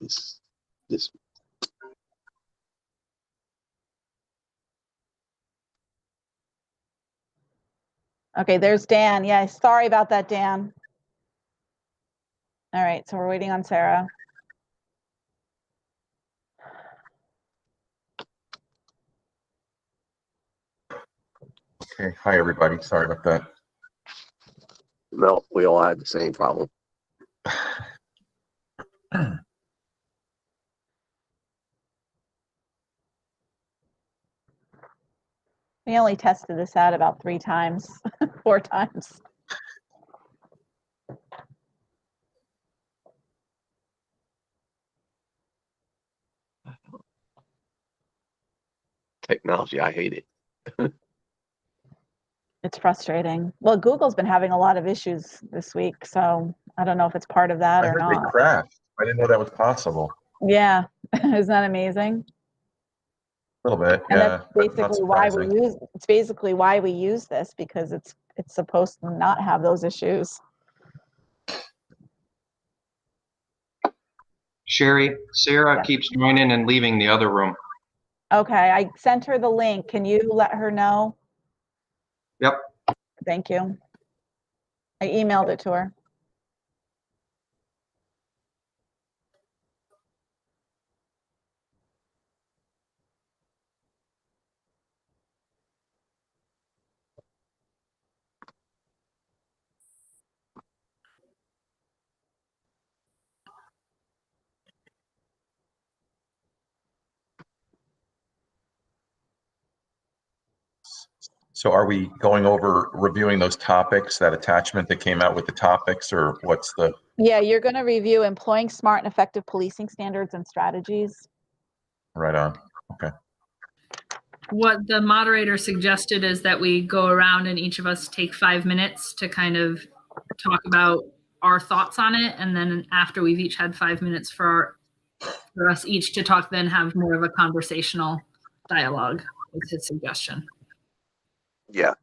This. Okay, there's Dan. Yeah, sorry about that, Dan. All right, so we're waiting on Sarah. Okay, hi everybody. Sorry about that. No, we all had the same problem. We only tested this out about 3 times, 4 times. Technology, I hate it. It's frustrating. Well, Google's been having a lot of issues this week, so I don't know if it's part of that I or heard they not. crashed. I didn't know that was possible. Yeah, isn't that amazing? A little bit, And yeah. that's basically why we use. It's basically why we use this, because it's supposed to not have those issues. Sherry, Sarah keeps joining and leaving the other room. Okay, I sent her the link. Can you let her know? Yep. Thank you. I emailed it to her. So are we going over reviewing those topics, that attachment that came out with the topics, or what's the? Yeah, you're going to review employing smart and effective policing standards and strategies. Right on. Okay. What the moderator suggested is that we go around and each of us take 5 minutes to kind of talk about our thoughts on it. And then after we've each had 5 minutes for us each to talk, then have more of a conversational dialogue with his suggestion. Yeah,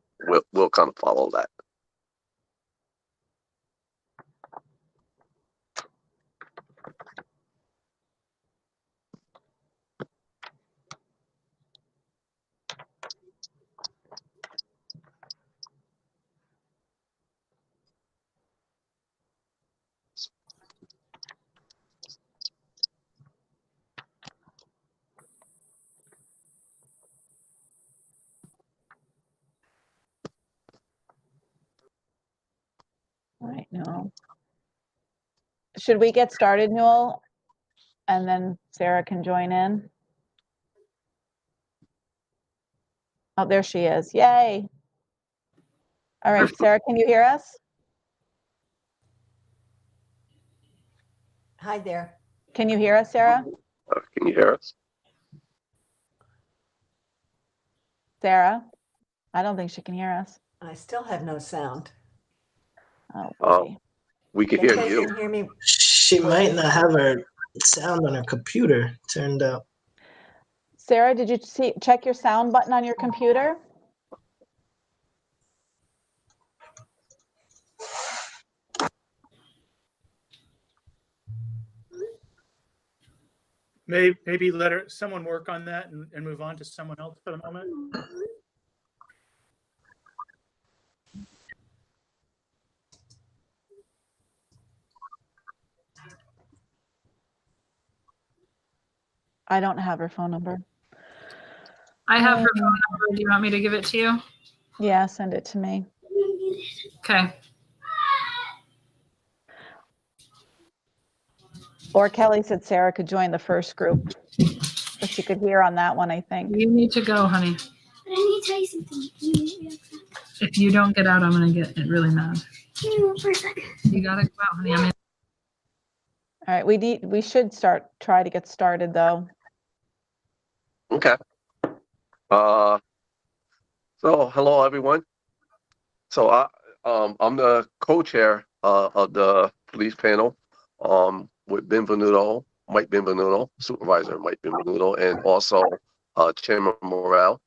we'll kind of follow that. All right, Newell. Should we get started, Newell? And then Sarah can join in. Oh, there she is. Yay. All right, Sarah, can you hear us? Hi there. Can you hear us, Sarah? Can you hear us? Sarah? I don't think she can hear us. I still have no sound. Oh, we can hear Anybody you. can hear me? She might not have her sound on her computer turned up. Sarah, did you check your sound button on your computer? Maybe let someone work on that and move on to someone else for the moment. I don't have her phone number. I have her phone number. Do you want me to give it to you? Yeah, send it to me. Okay. Or Kelly said Sarah could join the first group. So she could hear on that one, I think. You need to go, honey. But I need to tell you something. If you don't get out, I'm going to get really mad. Give me one for a second. You got to go out, honey. All right, we should try to get started though. Okay. So hello everyone. So I'm the co-chair of the police panel with Mike Benvenuto, Supervisor Mike Benvenuto, and also Chairman Morrell.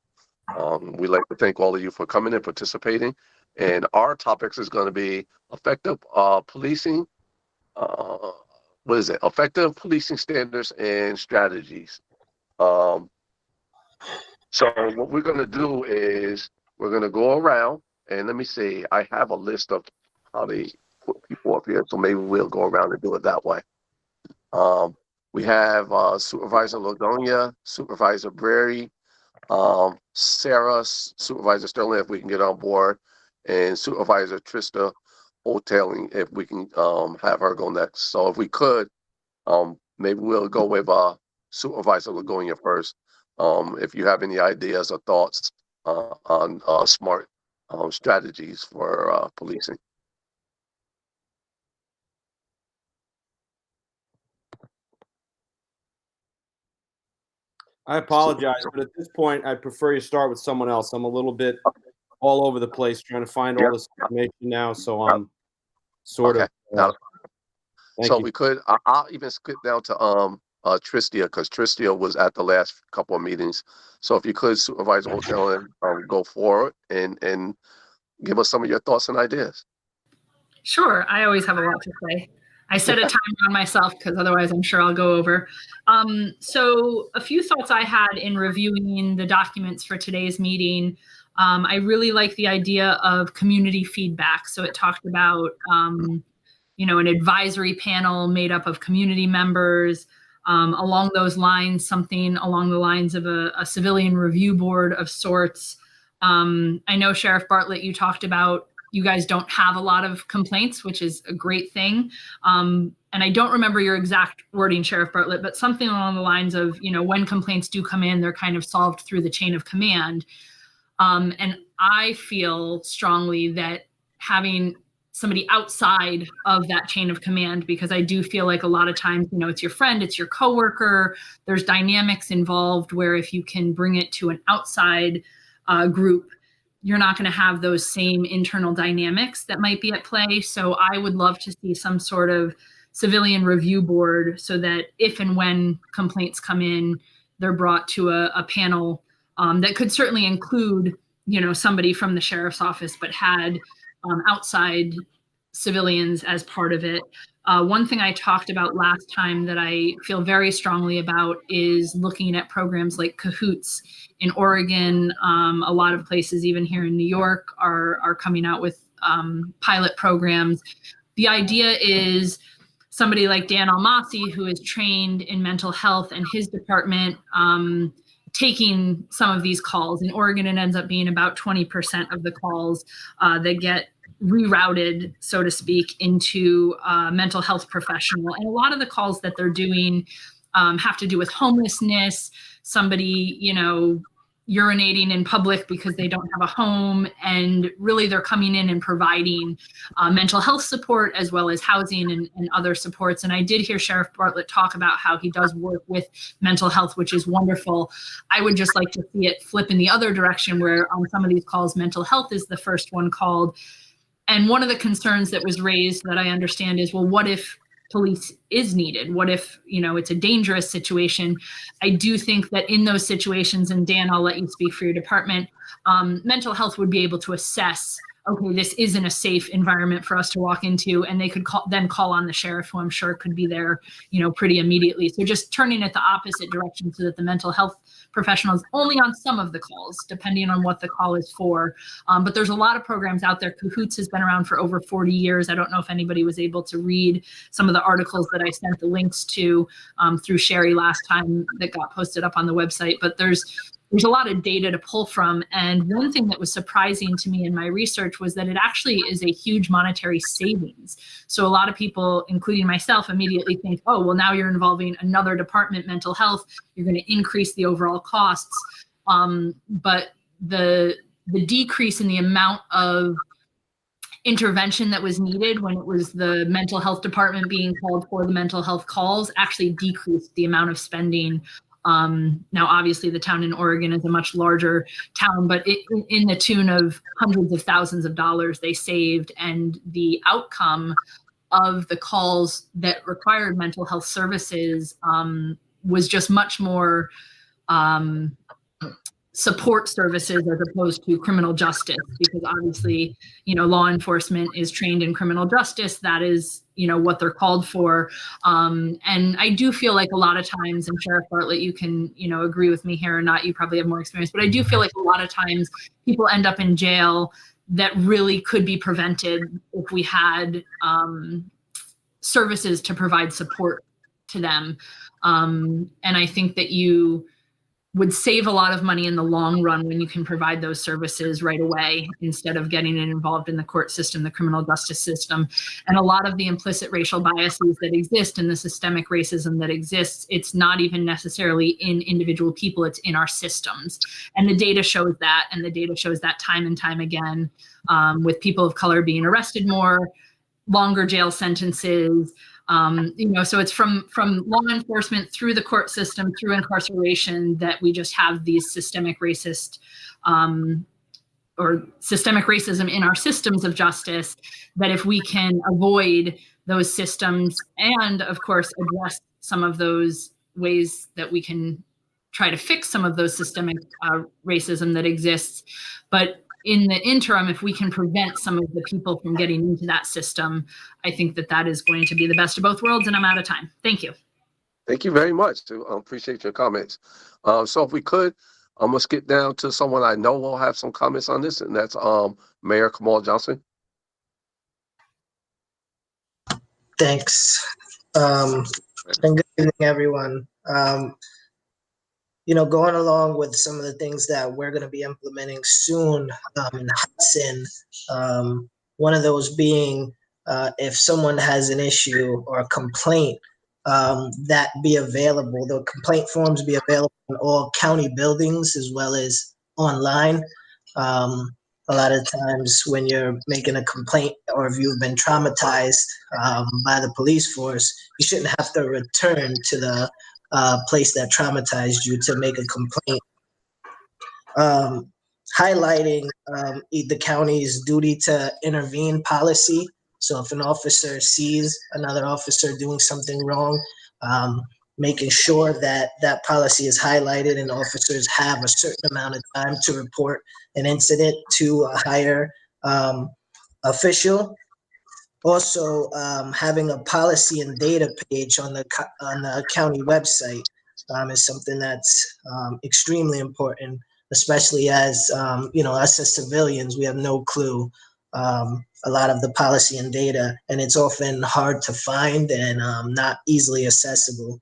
We'd like to thank all of you for coming and participating. And our topics is going to be effective policing what is it? Effective policing standards and strategies. So what we're going to do is we're going to go around, and let me see, I have a list of how they put people up here, so maybe we'll go around and do it that way. We have Supervisor Lodonia, Supervisor Brary, Sarah, Supervisor Sterling, if we can get on board, and Supervisor Trista O'Tailing, if we can have her go next. So if we could, maybe we'll go with Supervisor Lagonia first. If you have any ideas or thoughts on smart strategies for policing. I apologize, but at this point, I prefer you start with someone else. I'm a little bit all over the place trying to find all this information now, so I'm sort of. So we could. I'll even skip down to Tristia, because Tristia was at the last couple of meetings. So if you could, Supervisor O'Taylor, go forward and give us some of your thoughts and ideas. Sure, I always have a lot to say. I set a timer on myself because otherwise I'm sure I'll go over. So a few thoughts I had in reviewing the documents for today's meeting. I really like the idea of community feedback. So it talked about, an advisory panel made up of community members. Along those lines, something along the lines of a civilian review board of sorts. I know Sheriff Bartlett, you talked about you guys don't have a lot of complaints, which is a great thing. And I don't remember your exact wording, Sheriff Bartlett, but something along the lines of, when complaints do come in, they're kind of solved through the chain of command. And I feel strongly that having somebody outside of that chain of command, because I do feel like a lot of times, it's your friend, it's your coworker, there's dynamics involved where if you can bring it to an outside group, you're not going to have those same internal dynamics that might be at play. So I would love to see some sort of civilian review board so that if and when complaints come in, they're brought to a panel that could certainly include, somebody from the sheriff's office, but had outside civilians as part of it. One thing I talked about last time that I feel very strongly about is looking at programs like Cahoots in Oregon. A lot of places, even here in New York, are coming out with pilot programs. The idea is somebody like Dan Massey, who is trained in mental health, and his department taking some of these calls. In Oregon, it ends up being about 20% of the calls that get rerouted, so to speak, into a mental health professional. And a lot of the calls that they're doing have to do with homelessness, somebody, urinating in public because they don't have a home. And really they're coming in and providing mental health support as well as housing and other supports. And I did hear Sheriff Bartlett talk about how he does work with mental health, which is wonderful. I would just like to see it flip in the other direction where on some of these calls, mental health is the first one called. And one of the concerns that was raised that I understand is, well, what if police is needed? What if, it's a dangerous situation? I do think that in those situations, and Dan, I'll let you speak for your department, mental health would be able to assess, okay, this isn't a safe environment for us to walk into, and they could then call on the sheriff, who I'm sure could be there, pretty immediately. So just turning it the opposite direction so that the mental health professionals only on some of the calls, depending on what the call is for. But there's a lot of programs out there. Cahoots has been around for over 40 years. I don't know if anybody was able to read some of the articles that I sent the links to through Sherry last time that got posted up on the website, but there's a lot of data to pull from. And one thing that was surprising to me in my research was that it actually is a huge monetary savings. So a lot of people, including myself, immediately think, oh, well, now you're involving another department, mental health, you're going to increase the overall costs. But the decrease in the amount of intervention that was needed when it was the mental health department being called for the mental health calls actually decreased the amount of spending. Now, obviously, the town in Oregon is a much larger town, but in the tune of hundreds of thousands of dollars they saved, and the outcome of the calls that required mental health services was just much more support services as opposed to criminal justice, because obviously, law enforcement is trained in criminal justice. That is what they're called for. And I do feel like a lot of times, and Sheriff Bartlett, you can, agree with me here or not, you probably have more experience, but I do feel like a lot of times people end up in jail that really could be prevented if we had services to provide support to them. And I think that you would save a lot of money in the long run when you can provide those services right away instead of getting it involved in the court system, the criminal justice system. And a lot of the implicit racial biases that exist and the systemic racism that exists, it's not even necessarily in individual people, it's in our systems. And the data shows that, and the data shows that time and time again, with people of color being arrested more, longer jail sentences, so it's from law enforcement through the court system, through incarceration, that we just have these systemic racist or systemic racism in our systems of justice, that if we can avoid those systems and, of course, address some of those ways that we can try to fix some of those systemic racism that exists. But in the interim, if we can prevent some of the people from getting into that system, I think that that is going to be the best of both worlds, and I'm out of time. Thank you. Thank you very much. Appreciate your comments. So if we could, I'm going to skip down to someone I know will have some comments on this, and that's Mayor Kamal Johnson. Thanks. And good evening, everyone. Going along with some of the things that we're going to be implementing soon in Hudson, one of those being if someone has an issue or a complaint, that be available, the complaint forms be available in all county buildings as well as online. A lot of times when you're making a complaint or if you've been traumatized by the police force, you shouldn't have to return to the place that traumatized you to make a complaint. Highlighting the county's duty to intervene policy. So if an officer sees another officer doing something wrong, making sure that that policy is highlighted and officers have a certain amount of time to report an incident to a higher official. Also, having a policy and data page on the county website is something that's extremely important, especially as, us as civilians, we have no clue a lot of the policy and data, and it's often hard to find and not easily accessible.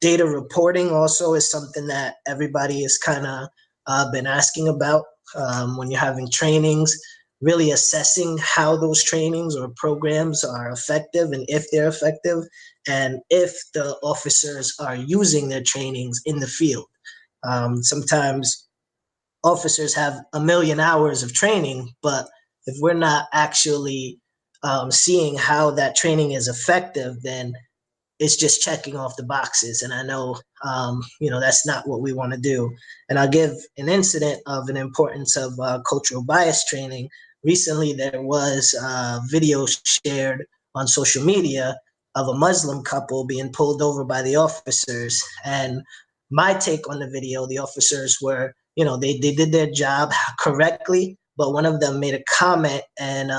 Data reporting also is something that everybody has kind of been asking about when you're having trainings, really assessing how those trainings or programs are effective and if they're effective, and if the officers are using their trainings in the field. Sometimes officers have a million hours of training, but if we're not actually seeing how that training is effective, then it's just checking off the boxes. And I know, that's not what we want to do. And I'll give an incident of an importance of cultural bias training. Recently, there was a video shared on social media of a Muslim couple being pulled over by the officers. And my take on the video, the officers were, they did their job correctly, but one of them made a comment, and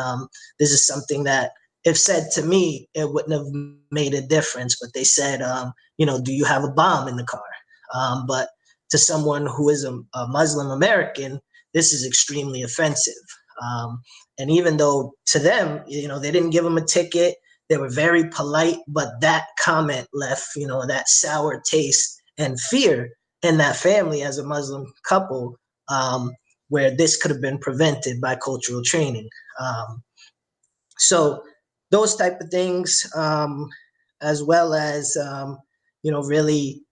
this is something that, if said to me, it wouldn't have made a difference. But they said, do you have a bomb in the car? But to someone who is a Muslim American, this is extremely offensive. And even though to them, they didn't give them a ticket, they were very polite, but that comment left, that sour taste and fear in that family as a Muslim couple, where this could have been prevented by cultural training. So those type of things, as well as, really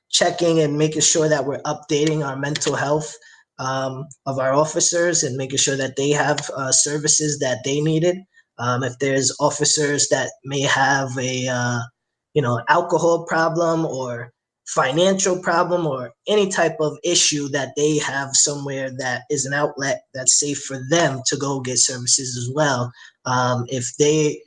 checking and making sure that we're updating our mental health of our officers and making sure that they have services that they needed. If there's officers that may have a, alcohol problem or financial problem or any type of issue that they have somewhere that is an outlet that's safe for them to go get services as well. If they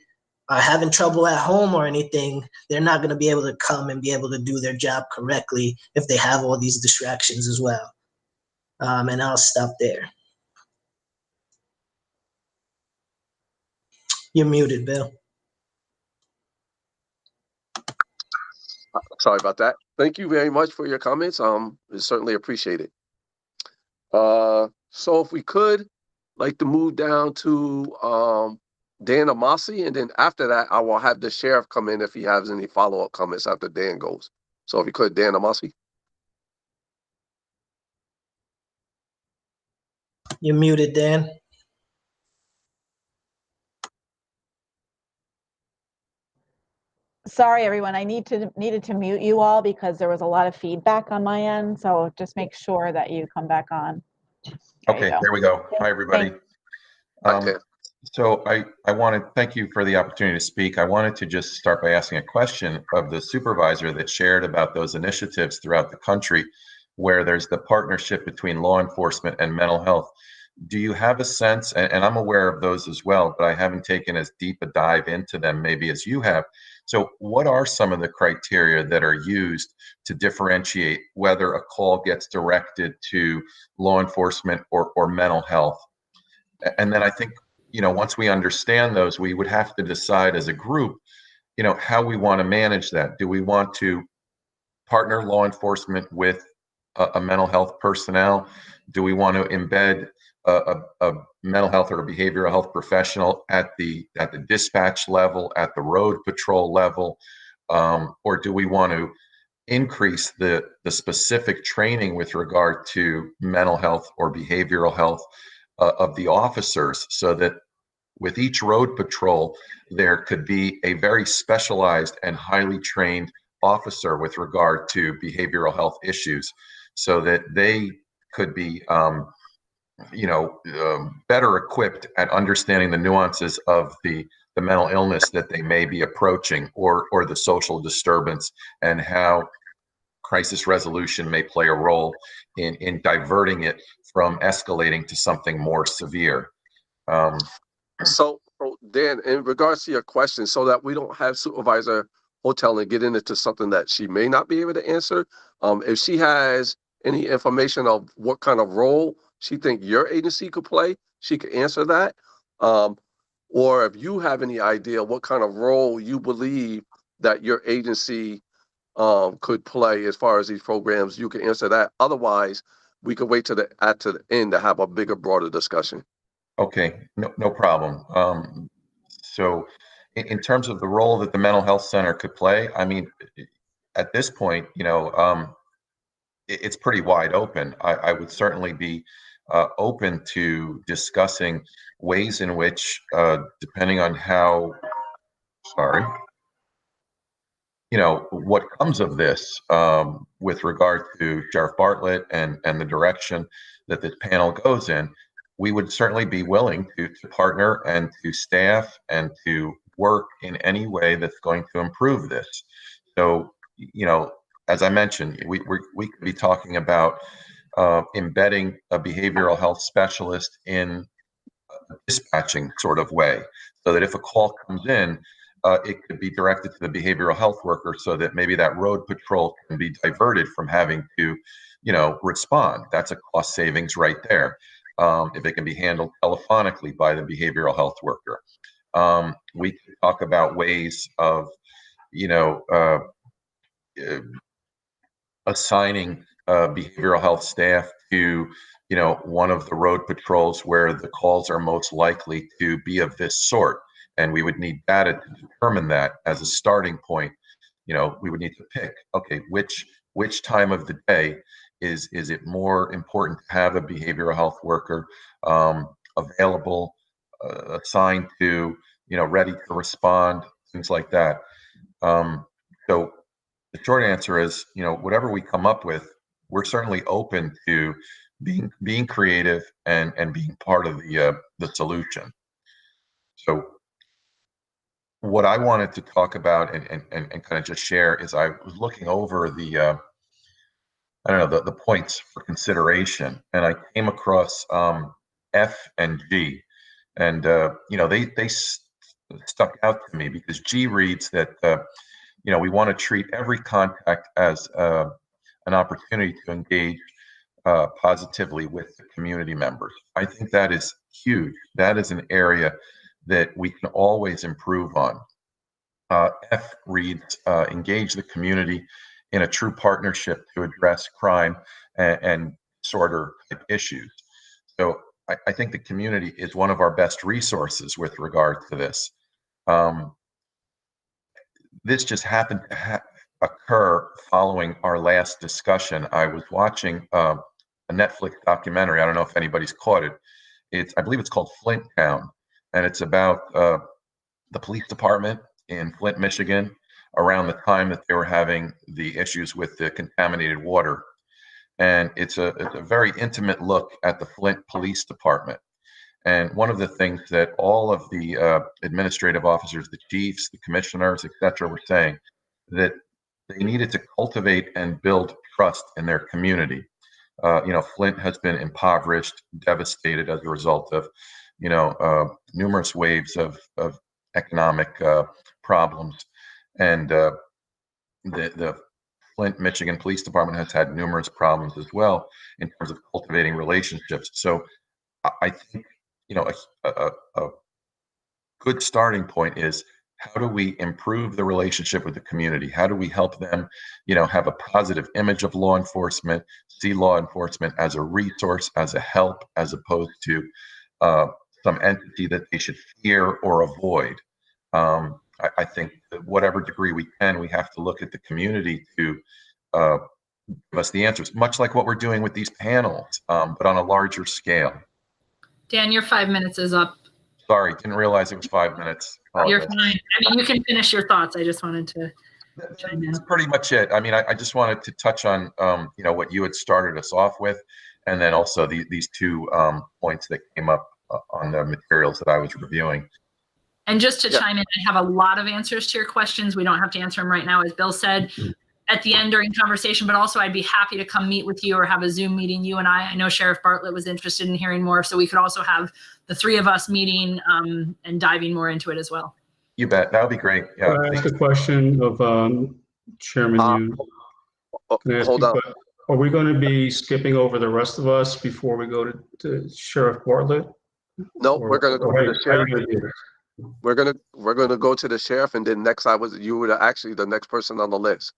are having trouble at home or anything, they're not going to be able to come and be able to do their job correctly if they have all these distractions as well. And I'll stop there. You're muted, Bill. Sorry about that. Thank you very much for your comments. It's certainly appreciated. So if we could, like to move down to Dan or Massey, and then after that, I will have the sheriff come in if he has any follow-up comments after Dan goes. So if you could, Dan or Massey. You're muted, Dan. Sorry, everyone. I needed to mute you all because there was a lot of feedback on my end. So just make sure that you come back on. Okay, there we go. Hi, everybody. So I want to thank you for the opportunity to speak. I wanted to just start by asking a question of the supervisor that shared about those initiatives throughout the country where there's the partnership between law enforcement and mental health. Do you have a sense, and I'm aware of those as well, but I haven't taken as deep a dive into them maybe as you have. So what are some of the criteria that are used to differentiate whether a call gets directed to law enforcement or mental health? And then I think, once we understand those, we would have to decide as a group, how we want to manage that. Do we want to partner law enforcement with a mental health personnel? Do we want to embed a mental health or a behavioral health professional at the dispatch level, at the road patrol level, or do we want to increase the specific training with regard to mental health or behavioral health of the officers, so that with each road patrol there could be a very specialized and highly trained officer with regard to behavioral health issues, so that they could be better equipped at understanding the nuances of the mental illness that they may be approaching, or the social disturbance, and how crisis resolution may play a role in diverting it from escalating to something more severe. So Dan, in regards to your question, so that we don't have Supervisor Hotel get into something that she may not be able to answer, if she has any information of what kind of role she think your agency could play, she could answer that. Or if you have any idea what kind of role you believe that your agency could play as far as these programs, you can answer that. Otherwise, we could wait to the end to have a bigger, broader discussion. Okay, no problem. So in terms of the role that the mental health center could play, I mean, at this point, it's pretty wide open. I would certainly be open to discussing ways in which, depending on how, what comes of this with regard to Sheriff Bartlett and the direction that this panel goes in, we would certainly be willing to partner and to staff and to work in any way that's going to improve this. So, as I mentioned, we could be talking about embedding a behavioral health specialist in a dispatching sort of way, so that if a call comes in, it could be directed to the behavioral health worker, so that maybe that road patrol can be diverted from having to, respond. That's a cost savings right there. If it can be handled telephonically by the behavioral health worker. We could talk about ways of, assigning behavioral health staff to, one of the road patrols where the calls are most likely to be of this sort. And we would need data to determine that as a starting point. We would need to pick, okay, which time of the day is it more important to have a behavioral health worker available, assigned to, ready to respond, things like that. So the short answer is, whatever we come up with, we're certainly open to being creative and being part of the solution. So what I wanted to talk about and kind of just share is, I was looking over the points for consideration, and I came across F and G, and they stuck out to me because G reads that we want to treat every contact as an opportunity to engage positively with the community members. I think that is huge. That is an area that we can always improve on. F reads, engage the community in a true partnership to address crime and disorder type issues. So I think the community is one of our best resources with regard to this. This just happened to occur following our last discussion. I was watching a Netflix documentary. I don't know if anybody's caught it. I believe it's called Flint Town, and it's about the police department in Flint, Michigan, around the time that they were having the issues with the contaminated water. And it's a very intimate look at the Flint Police Department. And one of the things that all of the administrative officers, the chiefs, the commissioners, et cetera, were saying that they needed to cultivate and build trust in their community. Flint has been impoverished, devastated as a result of, numerous waves of economic problems. And the Flint, Michigan Police Department has had numerous problems as well in terms of cultivating relationships. So I think, a good starting point is, how do we improve the relationship with the community? How do we help them, have a positive image of law enforcement, see law enforcement as a resource, as a help, as opposed to some entity that they should fear or avoid? I think that whatever degree we can, we have to look at the community to give us the answers, much like what we're doing with these panels, but on a larger scale. Dan, your 5 minutes is up. Sorry, didn't realize it was 5 minutes. You're fine. I mean, you can finish your thoughts. I just wanted to chime in. That's pretty much it. I mean, I just wanted to touch on, what you had started us off with, and then also these two points that came up on the materials that I was reviewing. And just to chime in, I have a lot of answers to your questions. We don't have to answer them right now, as Bill said, at the end during conversation, but also I'd be happy to come meet with you or have a Zoom meeting, you and I. I know Sheriff Bartlett was interested in hearing more, so we could also have the three of us meeting and diving more into it as well. You bet. That would be great. Yeah. Can I ask a question of Chairman Yu? Hold on. Are we going to be skipping over the rest of us before we go to Sheriff Bartlett? No, we're going to go to the sheriff. We're gonna go to the sheriff, and then next you were actually the next person on the list.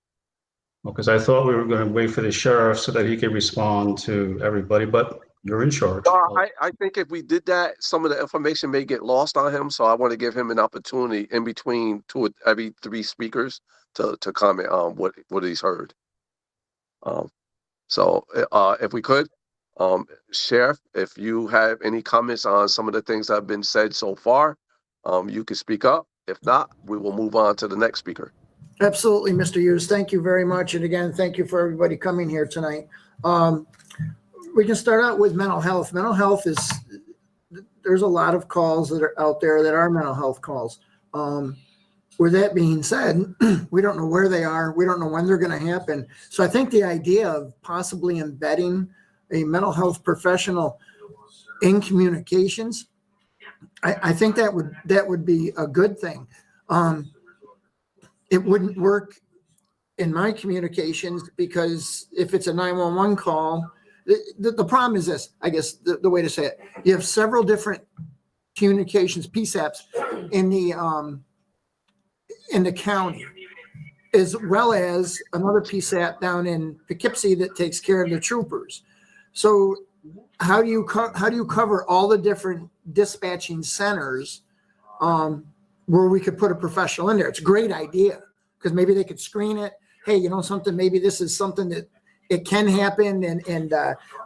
Because I thought we were going to wait for the sheriff so that he could respond to everybody, but you're in charge. I think if we did that, some of the information may get lost on him. So I want to give him an opportunity in between every three speakers to comment on what he's heard. So if we could, Sheriff, if you have any comments on some of the things that have been said so far, you can speak up. If not, we will move on to the next speaker. Absolutely, Mr. Hughes. Thank you very much. And again, thank you for everybody coming here tonight. We can start out with mental health. Mental health there's a lot of calls that are out there that are mental health calls. With that being said, we don't know where they are. We don't know when they're going to happen. So I think the idea of possibly embedding a mental health professional in communications, I think that would be a good thing. It wouldn't work in my communications because if it's a 911 call, the problem is this, I guess the way to say it, you have several different communications PSAPs in the county, as well as another PSAP down in Poughkeepsie that takes care of the troopers. So how do you cover all the different dispatching centers where we could put a professional in there? It's a great idea because maybe they could screen it. Hey, something, maybe this is something that it can happen and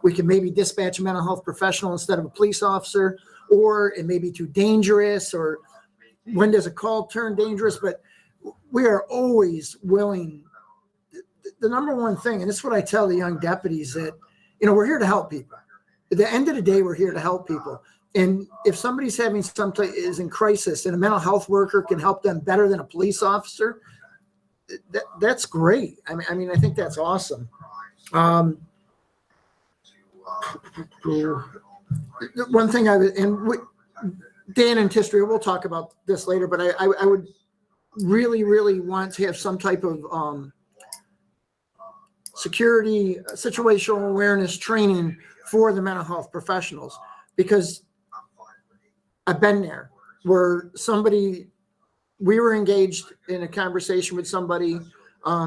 we can maybe dispatch a mental health professional instead of a police officer, or it may be too dangerous, or when does a call turn dangerous? But we are always willing. The number one thing, and this is what I tell the young deputies, that, we're here to help people. At the end of the day, we're here to help people. And if somebody's having is in crisis and a mental health worker can help them better than a police officer, that's great. I mean, I think that's awesome. One thing Dan and Tistria, we'll talk about this later, but I would really, really want to have some type of security, situational awareness training for the mental health professionals, because I've been there. where we were engaged in a conversation with somebody.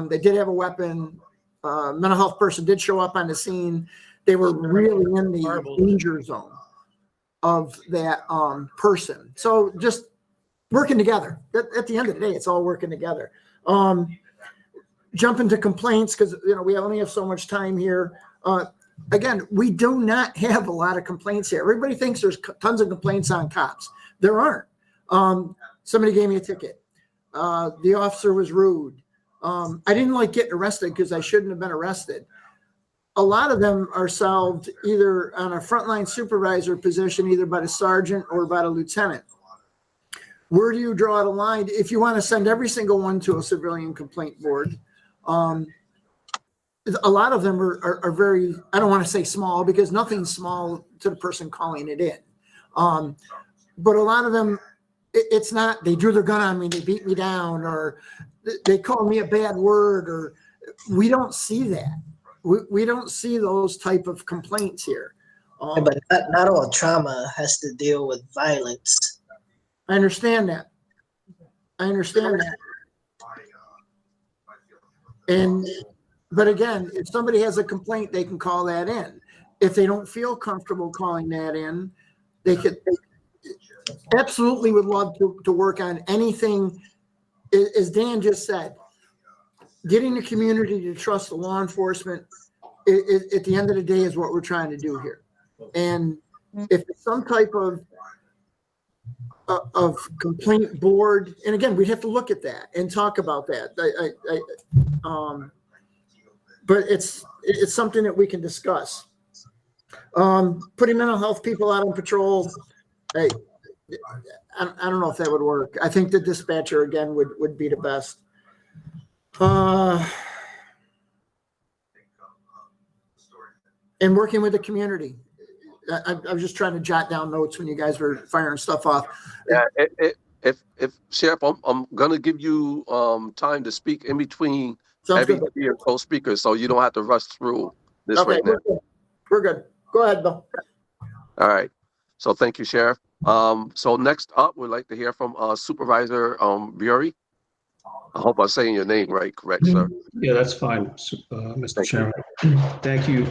They did have a weapon. Mental health person did show up on the scene. They were really in the danger zone of that person. So just working together. At the end of the day, it's all working together. Jump into complaints because we only have so much time here. Again, we do not have a lot of complaints here. Everybody thinks there's tons of complaints on cops. There aren't. Somebody gave me a ticket. The officer was rude. I didn't like getting arrested because I shouldn't have been arrested. A lot of them are solved either on a frontline supervisor position, either by the sergeant or by the lieutenant. Where do you draw the line? If you want to send every single one to a civilian complaint board, a lot of them are very, I don't want to say small because nothing's small to the person calling it in. But a lot of them, it's not, they drew their gun on me, they beat me down, or they called me a bad word, or we don't see that. We don't see those type of complaints here. But not all trauma has to deal with violence. I understand that. But again, if somebody has a complaint, they can call that in. If they don't feel comfortable calling that in, they absolutely would love to work on anything. As Dan just said, getting the community to trust the law enforcement at the end of the day is what we're trying to do here. And if it's some type of complaint board, and again, we'd have to look at that and talk about that. But it's something that we can discuss. Putting mental health people out on patrol, I don't know if that would work. I think the dispatcher again would be the best. And working with the community. I was just trying to jot down notes when you guys were firing stuff off. Yeah, if Sheriff, I'm gonna give you time to speak in between every co-speaker, so you don't have to rush through this right now. We're good. Go ahead, Bill. All right. So thank you, Sheriff. So next up, we'd like to hear from Supervisor Bury. I hope I'm saying your name right, correct, sir? Yeah, that's fine, Mr. Chairman. Thank you.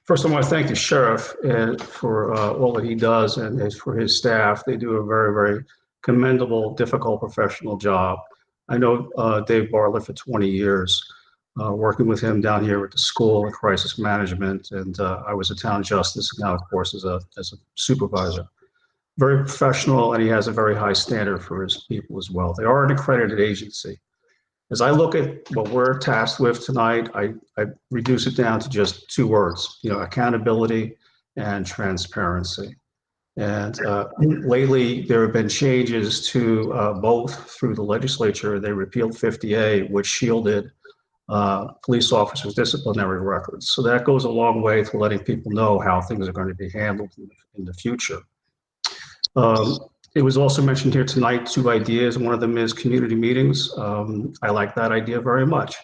First, I want to thank the sheriff for all that he does and for his staff. They do a very, very commendable, difficult, professional job. I know Dave Bartlett for 20 years, working with him down here at the school in crisis management, and I was a town justice now, of course, as a supervisor. Very professional, and he has a very high standard for his people as well. They are an accredited agency. As I look at what we're tasked with tonight, I reduce it down to just two words, accountability and transparency. And lately, there have been changes to both through the legislature. They repealed 50A, which shielded police officers' disciplinary records. So that goes a long way to letting people know how things are going to be handled in the future. It was also mentioned here tonight, two ideas. One of them is community meetings. I like that idea very much.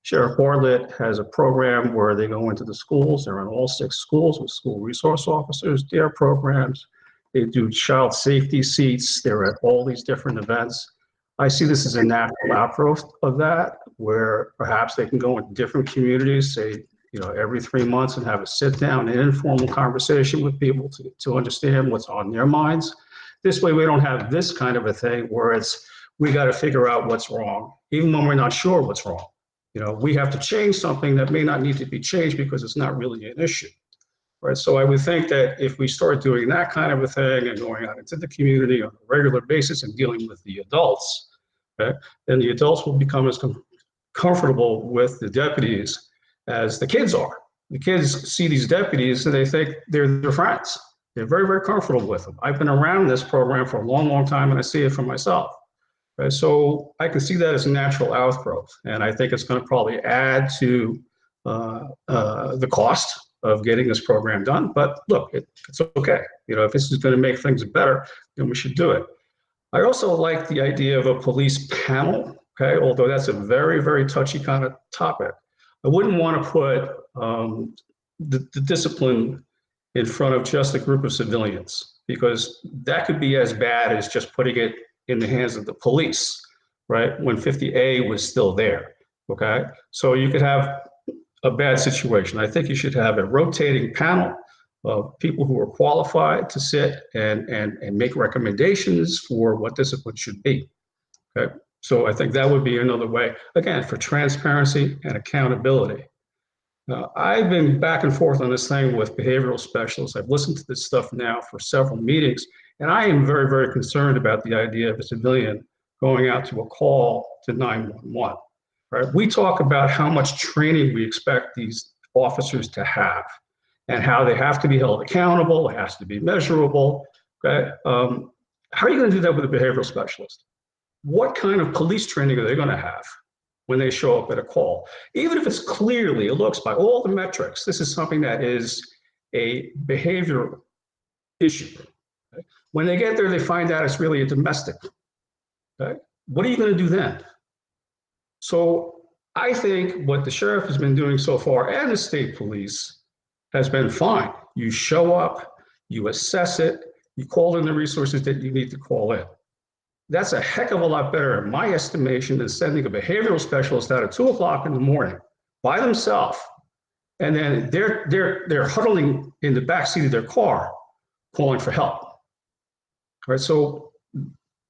Sheriff Bartlett has a program where they go into the schools. They're in all 6 schools with school resource officers, DARE programs. They do child safety seats. They're at all these different events. I see this as a natural outgrowth of that, where perhaps they can go into different communities, say, every 3 months and have a sit down and informal conversation with people to understand what's on their minds. This way, we don't have this kind of a thing where we got to figure out what's wrong, even when we're not sure what's wrong. We have to change something that may not need to be changed because it's not really an issue, right? So I would think that if we start doing that kind of a thing and going out into the community on a regular basis and dealing with the adults, okay, then the adults will become as comfortable with the deputies as the kids are. The kids see these deputies and they think they're their friends. They're very, very comfortable with them. I've been around this program for a long, long time, and I see it for myself. Right? So I can see that as a natural outgrowth, and I think it's going to probably add to the cost of getting this program done. But look, it's okay. If this is going to make things better, then we should do it. I also like the idea of a police panel, okay, although that's a very, very touchy kind of topic. I wouldn't want to put the discipline in front of just a group of civilians. because that could be as bad as just putting it in the hands of the police, right? When 50A was still there, okay? So you could have a bad situation. I think you should have a rotating panel of people who are qualified to sit and make recommendations for what discipline should be, okay? So I think that would be another way, again, for transparency and accountability. I've been back and forth on this thing with behavioral specialists. I've listened to this stuff now for several meetings, and I am very, very concerned about the idea of a civilian going out to a call to 911. Right? We talk about how much training we expect these officers to have and how they have to be held accountable, it has to be measurable. Okay? How are you going to do that with a behavioral specialist? What kind of police training are they going to have when they show up at a call? Even if it's clearly, it looks by all the metrics, this is something that is a behavioral issue. Okay? When they get there, they find out it's really a domestic. Okay? What are you going to do then? So I think what the sheriff has been doing so far and the state police has been fine. You show up, you assess it, you call in the resources that you need to call in. That's a heck of a lot better, in my estimation, than sending a behavioral specialist out at 2 o'clock in the morning by themselves, and then they're huddling in the backseat of their car, calling for help. All right, so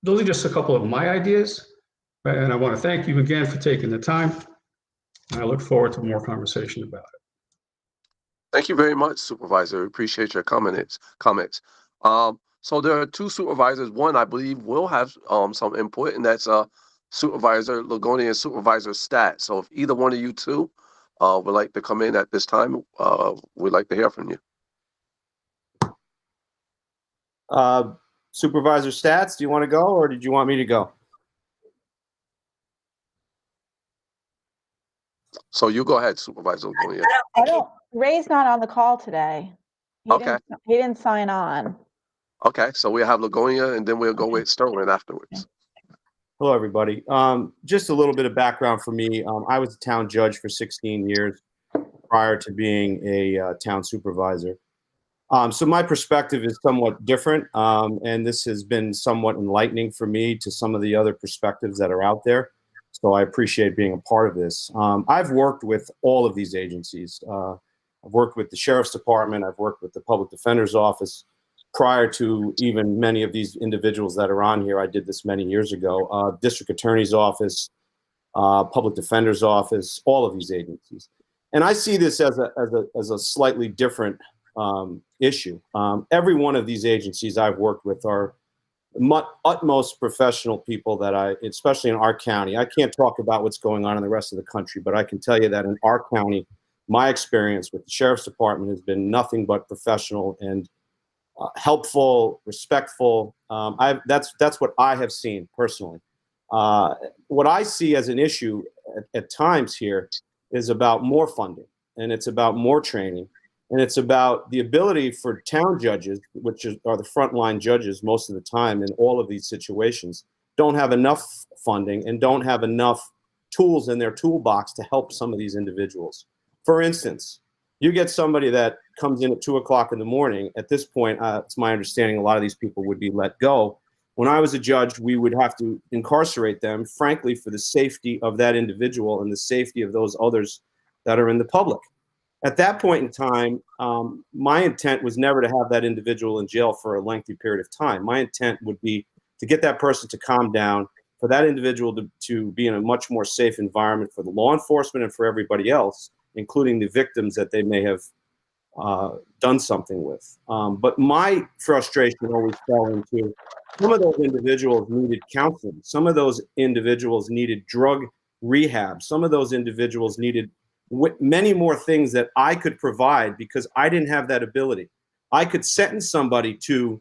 those are just a couple of my ideas, right? And I want to thank you again for taking the time, and I look forward to more conversation about it. Thank you very much, Supervisor. We appreciate your comments. So there are two supervisors. One, I believe, will have some input, and that's Supervisor Lagoni and Supervisor Stat. So if either one of you two would like to come in at this time, we'd like to hear from you. Supervisor Stats, do you want to go, or did you want me to go? So you go ahead, Supervisor Lagoni. Ray's not on the call today. Okay. He didn't sign on. Okay, so we'll have Lagonia, and then we'll go with Sterling afterwards. Hello, everybody. Just a little bit of background for me. I was a town judge for 16 years prior to being a town supervisor. So my perspective is somewhat different, and this has been somewhat enlightening for me to some of the other perspectives that are out there. So I appreciate being a part of this. I've worked with all of these agencies. I've worked with the Sheriff's Department. I've worked with the Public Defender's Office. Prior to even many of these individuals that are on here, I did this many years ago. District Attorney's Office, Public Defender's Office, all of these agencies. And I see this as a slightly different issue. Every one of these agencies I've worked with are utmost professional people that especially in our county. I can't talk about what's going on in the rest of the country, but I can tell you that in our county, my experience with the Sheriff's Department has been nothing but professional and helpful, respectful. That's what I have seen personally. What I see as an issue at times here is about more funding, and it's about more training, and it's about the ability for town judges, which are the frontline judges most of the time in all of these situations, don't have enough funding and don't have enough tools in their toolbox to help some of these individuals. For instance, you get somebody that comes in at 2 o'clock in the morning. At this point, it's my understanding a lot of these people would be let go. When I was a judge, we would have to incarcerate them, frankly, for the safety of that individual and the safety of those others that are in the public. At that point in time, my intent was never to have that individual in jail for a lengthy period of time. My intent would be to get that person to calm down, for that individual to be in a much more safe environment for the law enforcement and for everybody else, including the victims that they may have done something with. But my frustration always fell into some of those individuals needed counseling. Some of those individuals needed drug rehab. Some of those individuals needed many more things that I could provide because I didn't have that ability. I could sentence somebody to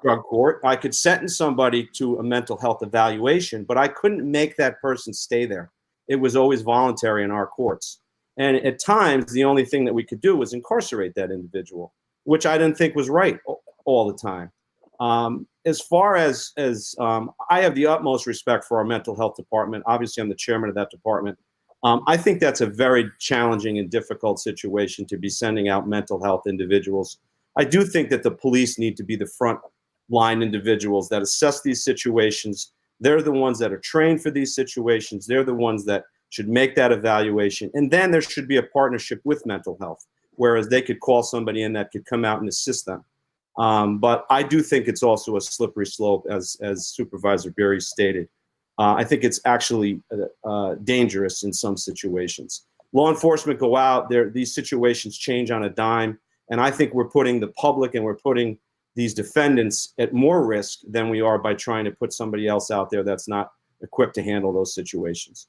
drug court. I could sentence somebody to a mental health evaluation, but I couldn't make that person stay there. It was always voluntary in our courts. And at times, the only thing that we could do was incarcerate that individual, which I didn't think was right all the time. As far as I have the utmost respect for our mental health department. Obviously, I'm the chairman of that department. I think that's a very challenging and difficult situation to be sending out mental health individuals I do think that the police need to be the front line individuals that assess these situations. They're the ones that are trained for these situations. They're the ones that should make that evaluation. And then there should be a partnership with mental health, whereas they could call somebody in that could come out and assist them. But I do think it's also a slippery slope, as Supervisor Berry stated. I think it's actually dangerous in some situations. Law enforcement go out there, these situations change on a dime. And I think we're putting the public and we're putting these defendants at more risk than we are by trying to put somebody else out there that's not equipped to handle those situations.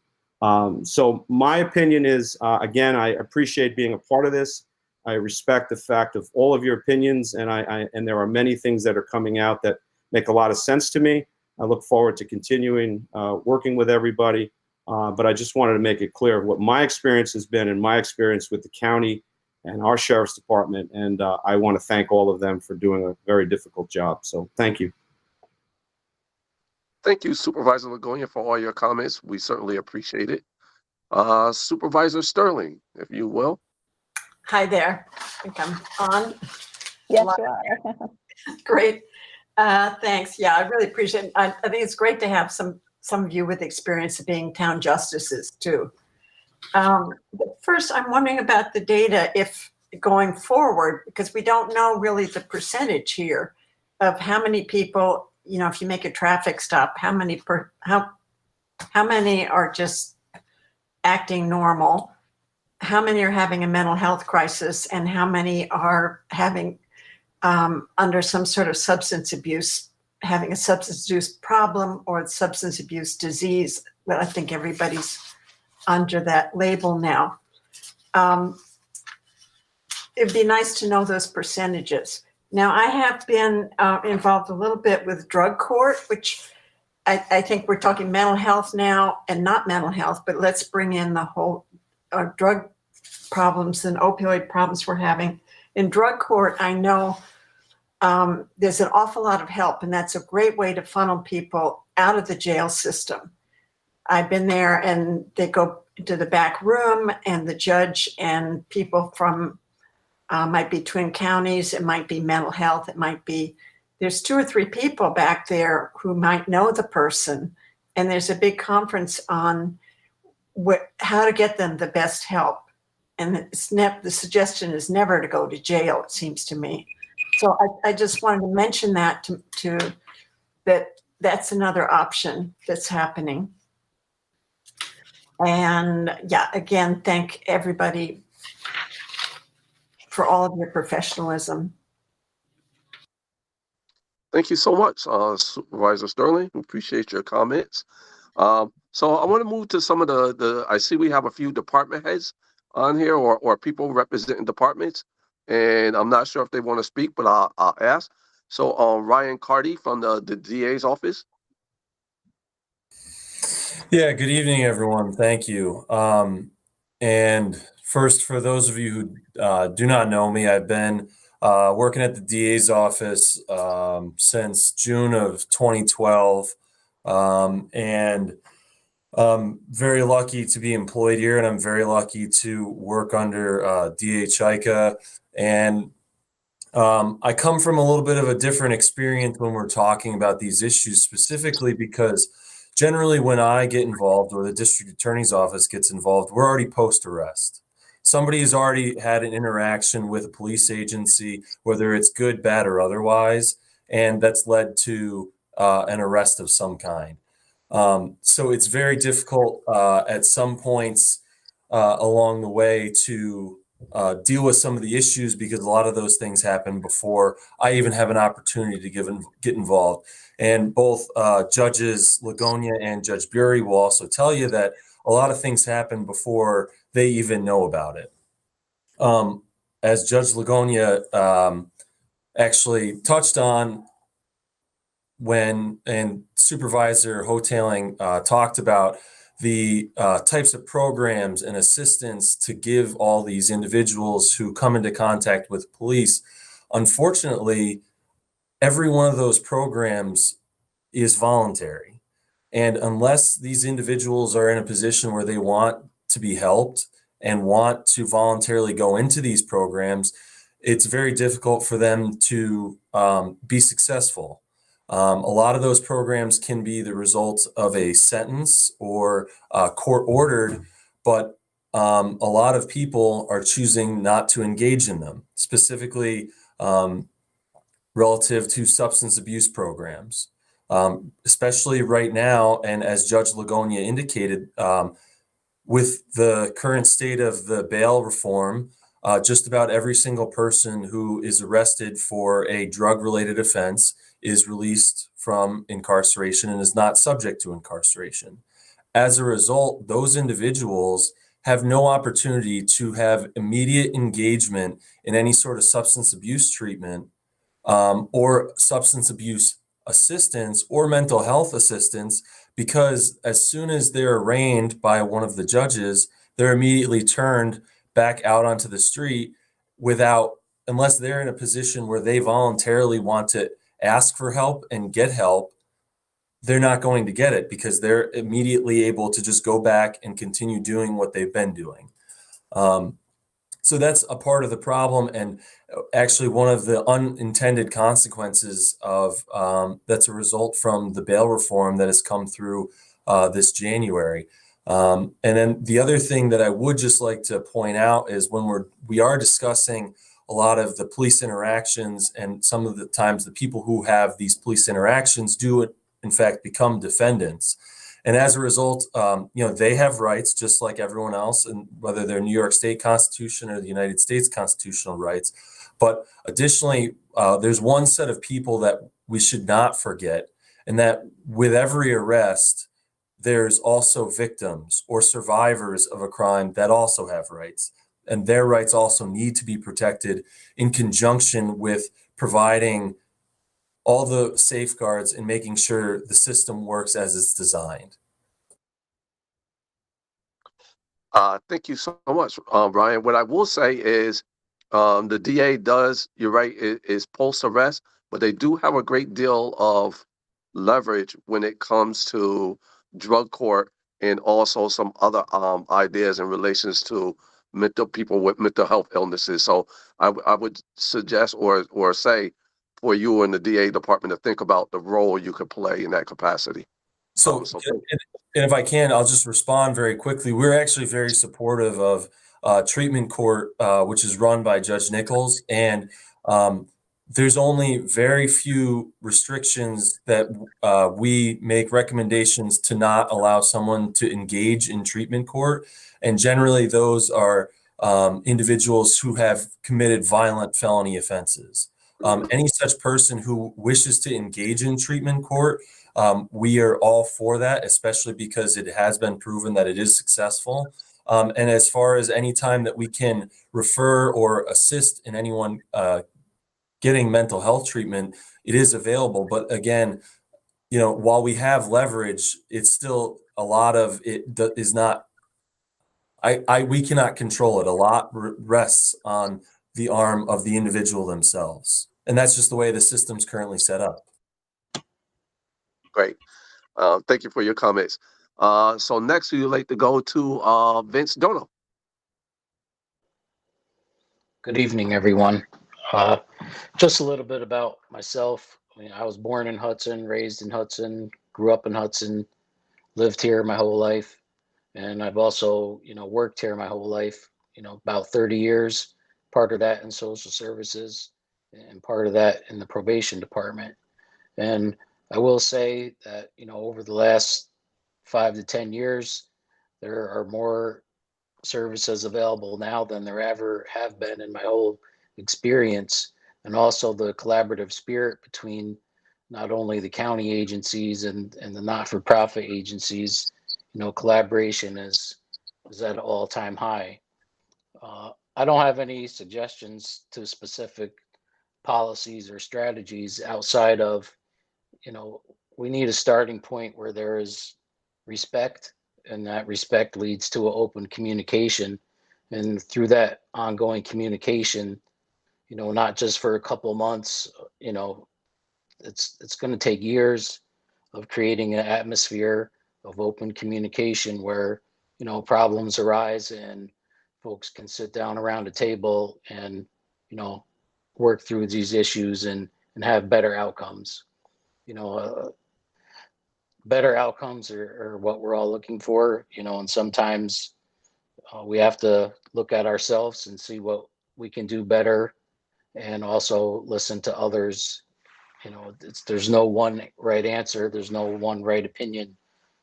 So my opinion is, again, I appreciate being a part of this. I respect the fact of all of your opinions, and and there are many things that are coming out that make a lot of sense to me. I look forward to continuing working with everybody, but I just wanted to make it clear what my experience has been and my experience with the county and our sheriff's department, and I want to thank all of them for doing a very difficult job. So thank you. Thank you, Supervisor Lagonia, for all your comments. We certainly appreciate it. Supervisor Sterling, if you will. Hi there. I think I'm on. Yes, you are. Great. Thanks. Yeah, I really appreciate it. I think it's great to have some of you with experience of being town justices too. But first, I'm wondering about the data if going forward, because we don't know really the percentage here of how many people, you know, if you make a traffic stop, how many are just acting normal, how many are having a mental health crisis, and how many are having under some sort of substance abuse, having a substance abuse problem or substance abuse disease. But I think everybody's under that label now. It'd be nice to know those percentages. Now, I have been involved a little bit with drug court, which I think we're talking mental health now and not mental health, but let's bring in the whole drug problems and opioid problems we're having. In drug court, I know there's an awful lot of help, and that's a great way to funnel people out of the jail system. I've been there, and they go to the back room, and the judge and people from might be Twin Counties, it might be mental health, it might be, there's 2 or 3 people back there who might know the person, and there's a big conference on how to get them the best help. And the suggestion is never to go to jail, it seems to me. So I just wanted to mention that to that's another option that's happening. And yeah, again, thank everybody for all of your professionalism. Thank you so much, Supervisor Sterling. We appreciate your comments. So I want to move to some of the I see we have a few department heads on here or people representing departments, and I'm not sure if they want to speak, but I'll ask. So Ryan Carty from the DA's office. Yeah, good evening, everyone. Thank you. And first, for those of you who do not know me, I've been working at the DA's office since June of 2012, and I'm very lucky to be employed here, and I'm very lucky to work under DH Ica. And I come from a little bit of a different experience when we're talking about these issues, specifically because generally when I get involved or the district attorney's office gets involved, we're already post-arrest. Somebody has already had an interaction with a police agency, whether it's good, bad, or otherwise, and that's led to an arrest of some kind. So it's very difficult at some points along the way to deal with some of the issues because a lot of those things happen before I even have an opportunity to get involved. And both Judges Lagonia and Judge Bury will also tell you that a lot of things happen before they even know about it. As Judge Lagonia actually touched on and Supervisor Hoteling talked about the types of programs and assistance to give all these individuals who come into contact with police. Unfortunately, every one of those programs is voluntary. And unless these individuals are in a position where they want to be helped and want to voluntarily go into these programs, it's very difficult for them to be successful. A lot of those programs can be the result of a sentence or court ordered, but a lot of people are choosing not to engage in them, specifically relative to substance abuse programs, especially right now. And as Judge Lagonia indicated, with the current state of the bail reform, just about every single person who is arrested for a drug-related offense is released from incarceration and is not subject to incarceration. As a result, those individuals have no opportunity to have immediate engagement in any sort of substance abuse treatment or substance abuse assistance or mental health assistance, because as soon as they're arraigned by one of the judges, they're immediately turned back out onto the street unless they're in a position where they voluntarily want to ask for help and get help, they're not going to get it because they're immediately able to just go back and continue doing what they've been doing. So that's a part of the problem, and actually one of the unintended consequences of that's a result from the bail reform that has come through this January. And then the other thing that I would just like to point out is when we are discussing a lot of the police interactions, and some of the times the people who have these police interactions do in fact become defendants. And as a result, they have rights just like everyone else, and whether they're New York State Constitution or the United States constitutional rights. But additionally, there's one set of people that we should not forget, and that with every arrest, there's also victims or survivors of a crime that also have rights. And their rights also need to be protected in conjunction with providing all the safeguards and making sure the system works as it's designed. Thank you so much, Brian. What I will say is the DA does, you're right, is post-arrest, but they do have a great deal of leverage when it comes to drug court and also some other ideas in relations to people with mental health illnesses. So I would suggest or say for you and the DA department to think about the role you could play in that capacity. So and if I can, I'll just respond very quickly. We're actually very supportive of treatment court, which is run by Judge Nichols. And there's only very few restrictions that we make recommendations to not allow someone to engage in treatment court. And generally, those are individuals who have committed violent felony offenses. Any such person who wishes to engage in treatment court, we are all for that, especially because it has been proven that it is successful. And as far as any time that we can refer or assist in anyone getting mental health treatment, it is available. But again, while we have leverage, it's still a lot of it is not. We cannot control it. A lot rests on the arm of the individual themselves, and that's just the way the system's currently set up. Great. Thank you for your comments. So next, we would like to go to Vince Dono. Good evening, everyone. Just a little bit about myself. I was born in Hudson, raised in Hudson, grew up in Hudson, lived here my whole life. And I've also, worked here my whole life, about 30 years, part of that in social services and part of that in the probation department. And I will say that, over the last 5 to 10 years, there are more services available now than there ever have been in my whole experience. And also the collaborative spirit between not only the county agencies and the not-for-profit agencies, collaboration is at an all-time high. I don't have any suggestions to specific policies or strategies outside of, we need a starting point where there is respect, and that respect leads to an open communication. And through that ongoing communication, not just for a couple months, it's going to take years of creating an atmosphere of open communication where, problems arise and folks can sit down around a table and, work through these issues and have better outcomes. Better outcomes are what we're all looking for, and sometimes we have to look at ourselves and see what we can do better, and also listen to others. There's no one right answer. There's no one right opinion.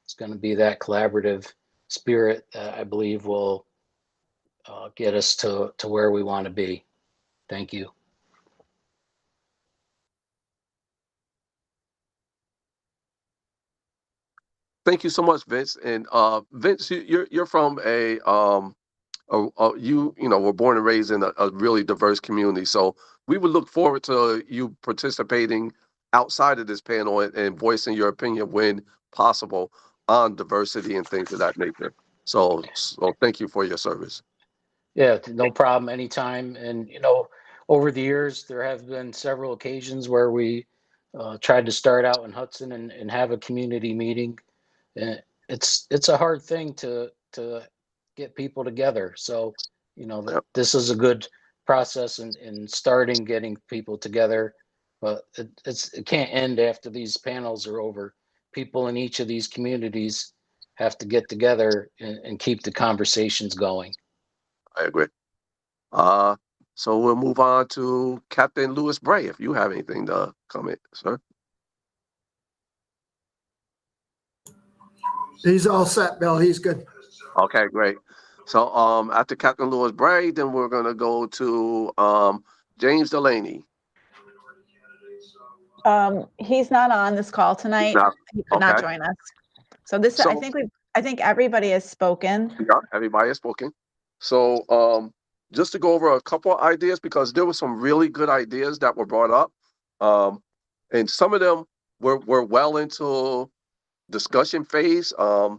It's going to be that collaborative spirit that I believe will get us to where we want to be. Thank you. Thank you so much, Vince. And Vince, you're from were born and raised in a really diverse community. So we would look forward to you participating outside of this panel and voicing your opinion when possible on diversity and things of that nature. So thank you for your service. Yeah, no problem. Anytime. And, over the years, there have been several occasions where we tried to start out in Hudson and have a community meeting. And it's a hard thing to get people together. So, this is a good process in starting getting people together, but it can't end after these panels are over. People in each of these communities have to get together and keep the conversations going. I agree. So we'll move on to Captain Lewis Bray, if you have anything to comment, sir. He's all set, Bill. He's good. Okay, great. So after Captain Lewis Bray, then we're going to go to James Delaney. He's not on this call tonight. He could not join us. So I think everybody has spoken. Yeah, everybody has spoken. So just to go over a couple of ideas, because there were some really good ideas that were brought up. And some of them were well into discussion phase. Have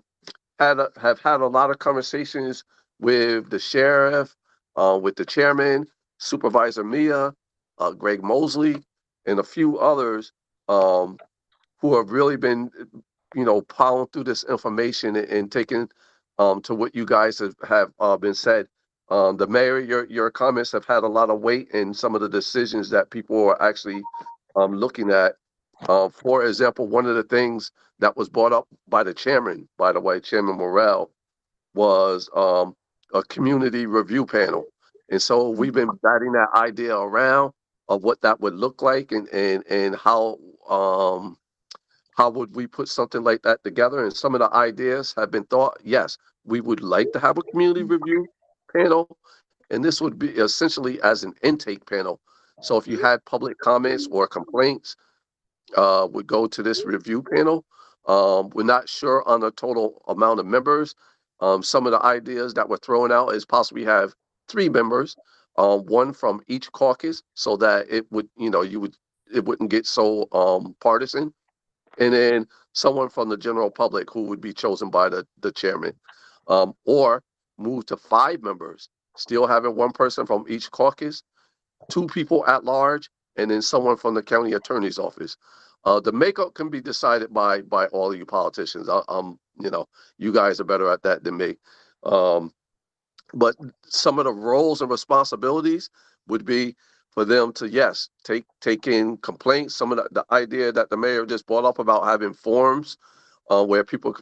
had a lot of conversations with the sheriff, with the chairman, Supervisor Mia, Greg Mosley, and a few others who have really been, plowing through this information and taking to what you guys have been said. The mayor, your comments have had a lot of weight in some of the decisions that people are actually looking at. For example, one of the things that was brought up by the chairman, by the way, Chairman Morrell, was a community review panel. And so we've been batting that idea around of what that would look like and how would we put something like that together. And some of the ideas have been thought. Yes, we would like to have a community review panel, and this would be essentially as an intake panel. So if you had public comments or complaints, would go to this review panel. We're not sure on the total amount of members. Some of the ideas that were thrown out is possibly have 3 members, one from each caucus, so that it would, it wouldn't get so partisan, and then someone from the general public who would be chosen by the chairman, or move to 5 members, still having one person from each caucus, 2 people at large, and then someone from the county attorney's office. The makeup can be decided by all of you politicians. You guys are better at that than me. But some of the roles and responsibilities would be for them to, yes, take in complaints. Some of the idea that the mayor just brought up about having forms where people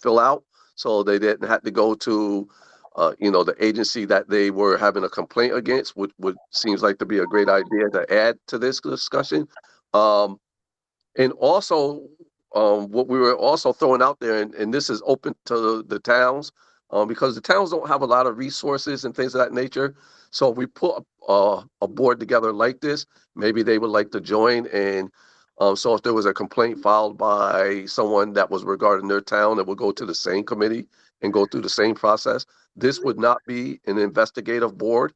fill out, so they didn't have to go to the agency that they were having a complaint against, would seems like to be a great idea to add to this discussion. And also, what we were also throwing out there, and this is open to the towns, because the towns don't have a lot of resources and things of that nature. So if we put a board together like this, maybe they would like to join. And so if there was a complaint filed by someone that was regarding their town, it would go to the same committee and go through the same process. This would not be an investigative board.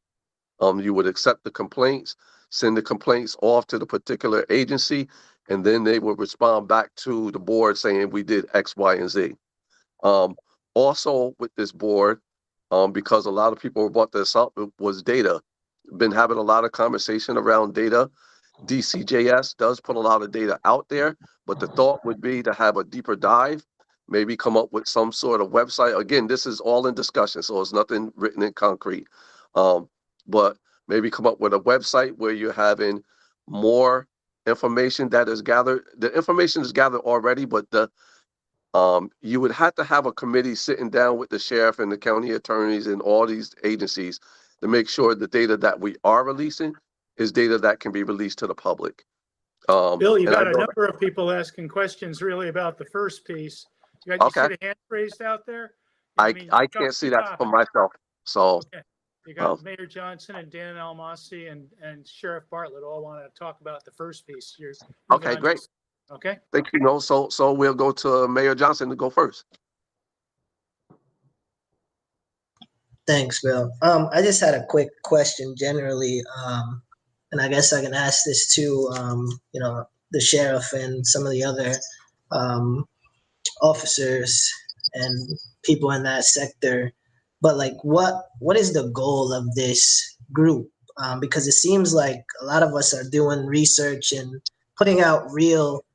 You would accept the complaints, send the complaints off to the particular agency, and then they would respond back to the board saying we did X, Y, and Z. Also with this board, because a lot of people brought this up, was data. Been having a lot of conversation around data. DCJS does put a lot of data out there, but the thought would be to have a deeper dive, maybe come up with some sort of website. Again, this is all in discussion, so it's nothing written in concrete. But maybe come up with a website where you're having more information that is gathered. The information is gathered already, but you would have to have a committee sitting down with the sheriff and the county attorneys and all these agencies to make sure the data that we are releasing is data that can be released to the public. Bill, you've and I got a know number of people asking questions really about the first piece. You see Okay. the hand raised out there? I mean, I jump can't see to the that for topic. myself. So Okay. You got Mayor Johnson and Dan Massey and Sheriff Bartlett all want to talk about the first piece. You're moving okay, on great. to- okay. Thank you. No, so we'll go to Mayor Johnson to go first. Thanks, Bill. I just had a quick question generally, and I guess I can ask this to, the sheriff and some of the other officers and people in that sector. But like, what is the goal of this group? Because it seems like a lot of us are doing research and putting out real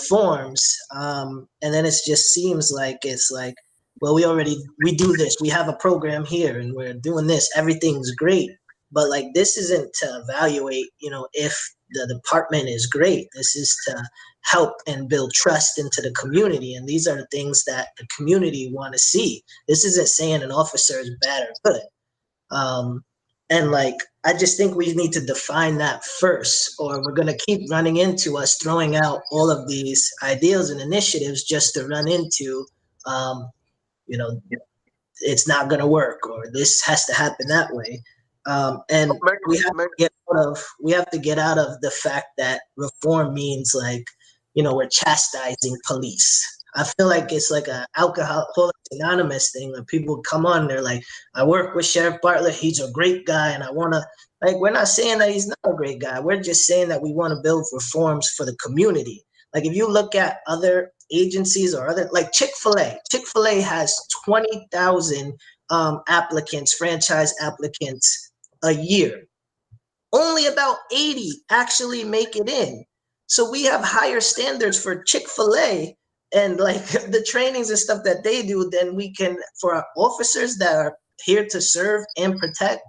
forms, and then it just seems like it's like, well, we do this, we have a program here and we're doing this, everything's great, but like this isn't to evaluate, if the department is great. This is to help and build trust into the community, and these are the things that the community want to see. This isn't saying an officer is bad or good. And like, I just think we need to define that first, or we're going to keep running into us throwing out all of these ideas and initiatives just to run into, it's not going to work, or this has to happen that way. And we have to get out of the fact that reform means like, we're chastising police. I feel like it's like a Alcoholics Anonymous thing where people come on, they're like, I work with Sheriff Bartlett, he's a great guy, and I want to, like, we're not saying that he's not a great guy. We're just saying that we want to build reforms for the community. Like, if you look at other agencies or other, like Chick-fil-A has 20,000 applicants, franchise applicants a year. Only about 80 actually make it in. So we have higher standards for Chick-fil-A and like the trainings and stuff that they do than we can for our officers that are here to serve and protect.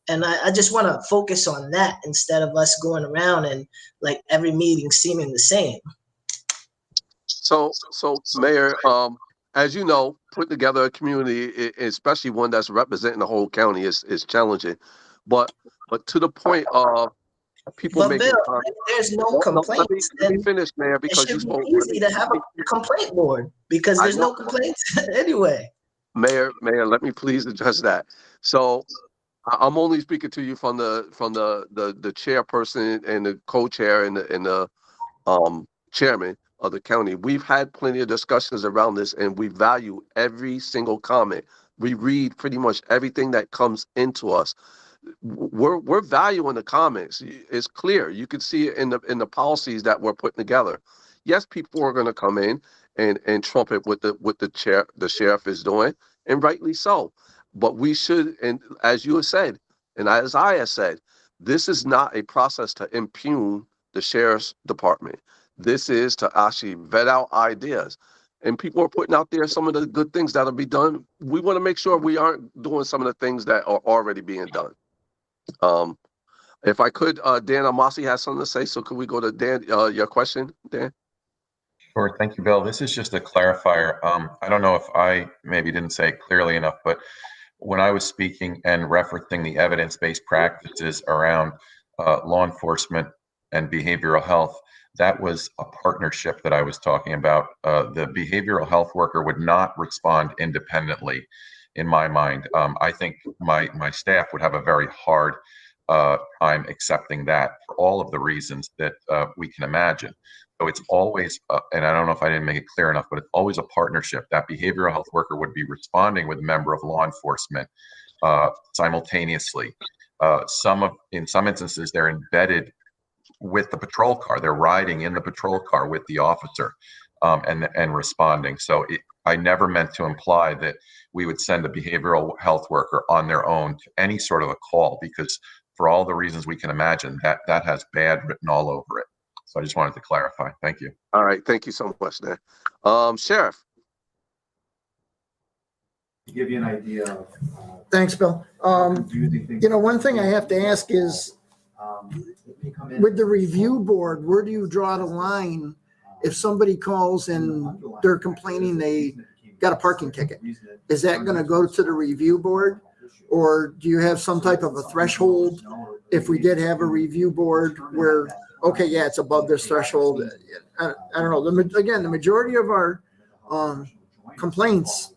And I just want to focus on that instead of us going around and like every meeting seeming the same. So Mayor, as you know, putting together a community, especially one that's representing the whole county, is challenging. But to the point of people But making. Bill, there's no complaints. Let me finish, Mayor, because it you should spoke. be easy to have a complaint board because there's no complaints anyway. Mayor, let me please address that. So I'm only speaking to you from the chairperson and the co-chair and the chairman of the county. We've had plenty of discussions around this, and we value every single comment. We read pretty much everything that comes into us. We're valuing the comments. It's clear. You can see it in the policies that we're putting together. Yes, people are going to come in and trumpet what the sheriff is doing, and rightly so. But we should, and as you have said, and as I have said, this is not a process to impugn the sheriff's department. This is to actually vet out ideas. And people are putting out there some of the good things that'll be done. We want to make sure we aren't doing some of the things that are already being done. If I could, Dan Massey has something to say, so could we go to Dan, your question, Dan? Sure, thank you, Bill. This is just a clarifier. I don't know if I maybe didn't say it clearly enough, but when I was speaking and referencing the evidence-based practices around law enforcement and behavioral health, that was a partnership that I was talking about. The behavioral health worker would not respond independently, in my mind. I think my staff would have a very hard time accepting that for all of the reasons that we can imagine. So it's always, and I don't know if I didn't make it clear enough, but it's always a partnership. That behavioral health worker would be responding with a member of law enforcement simultaneously. In some instances, they're embedded with the patrol car. They're riding in the patrol car with the officer and responding. So I never meant to imply that we would send a behavioral health worker on their own to any sort of a call, because for all the reasons we can imagine, that has bad written all over it. So I just wanted to clarify. Thank you. All right. Thank you so much, Dan. Sheriff. give you an idea of. Thanks, Bill. One thing I have to ask is, with the review board, where do you draw the line if somebody calls and they're complaining they got a parking ticket? Is that going to go to the review board, or do you have some type of a threshold if we did have a review board where, okay, yeah, it's above this threshold? I don't know. Again, the majority of our complaints,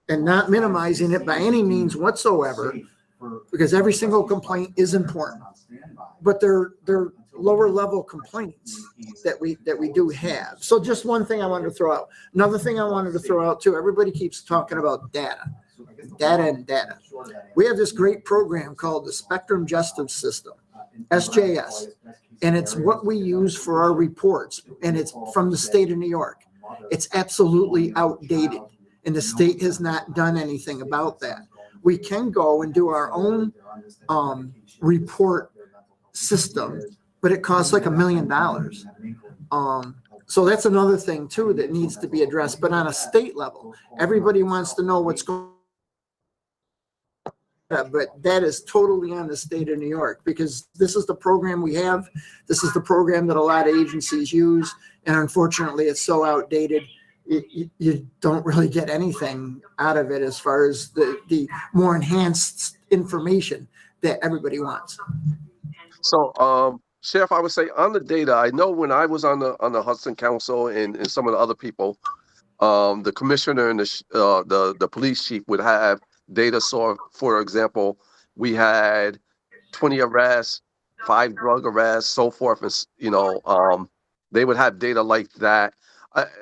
and not minimizing it by any means whatsoever, because every single complaint is important, but they're lower level complaints that we do have. So just one thing I wanted to throw out. Another thing I wanted to throw out too, everybody keeps talking about data. We have this great program called the Spectrum Justice System, SJS, and it's what we use for our reports, and it's from the state of New York. It's absolutely outdated, and the state has not done anything about that. We can go and do our own report system, but it costs like $1 million. So that's another thing too that needs to be addressed. But on a state level, everybody wants to know what's going on. But that is totally on the state of New York, because this is the program we have. This is the program that a lot of agencies use. And unfortunately, it's so outdated. You don't really get anything out of it as far as the more enhanced information that everybody wants. So, Sheriff, I would say on the data, I know when I was on the Hudson Council and some of the other people, the commissioner and the police chief would have data. So, for example, we had 20 arrests, 5 drug arrests, so forth, and they would have data like that.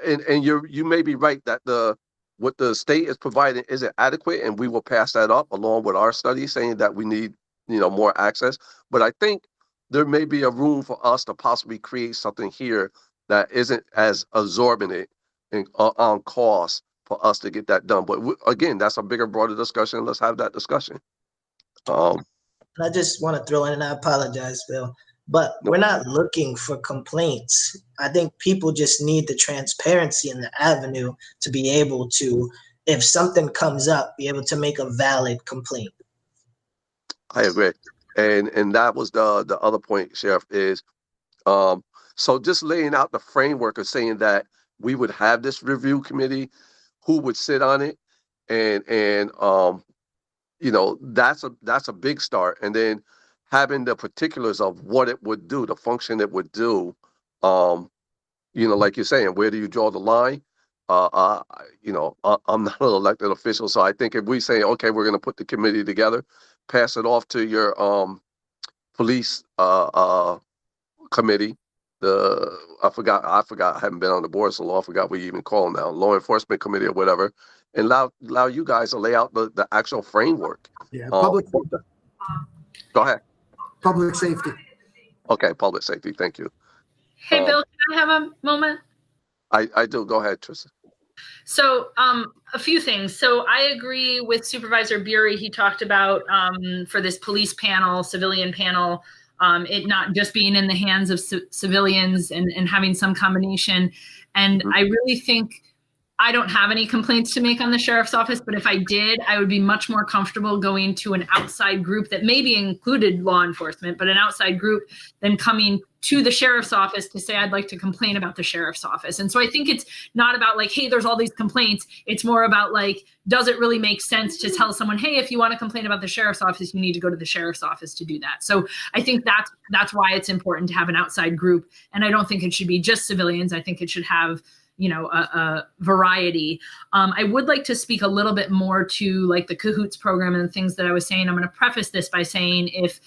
And you may be right that what the state is providing isn't adequate, and we will pass that up along with our study saying that we need more access. But I think there may be a room for us to possibly create something here that isn't as exorbitant on cost for us to get that done. But again, that's a bigger, broader discussion. Let's have that discussion. I just want to throw in, and I apologize, Bill, but we're not looking for complaints. I think people just need the transparency in the avenue to be able to, if something comes up, be able to make a valid complaint. I agree. And that was the other point, Sheriff, is so just laying out the framework of saying that we would have this review committee, who would sit on it, and that's a big start. And then having the particulars of what it would do, the function it would do, like you're saying, where do you draw the line? I'm not an elected official, so I think if we say, okay, we're going to put the committee together, pass it off to your police committee. I forgot. I haven't been on the board so long. I forgot what you even call them now. Law enforcement committee or whatever, and allow you guys to lay out the actual framework. Yeah, public. Go ahead. Public safety. Okay, public safety. Thank you. Hey, Bill, can I have a moment? I do. Go ahead, Tristan. So a few things. So I agree with Supervisor Bury. He talked about for this police panel, civilian panel, it not just being in the hands of civilians and having some combination. And I really think I don't have any complaints to make on the sheriff's office, but if I did, I would be much more comfortable going to an outside group that maybe included law enforcement, but an outside group than coming to the sheriff's office to say, I'd like to complain about the sheriff's office. And so I think it's not about like, hey, there's all these complaints. It's more about like, does it really make sense to tell someone, hey, if you want to complain about the sheriff's office, you need to go to the sheriff's office to do that. So I think that's why it's important to have an outside group. And I don't think it should be just civilians. I think it should have a variety. I would like to speak a little bit more to like the Cahoots program and the things that I was saying. I'm going to preface this by saying if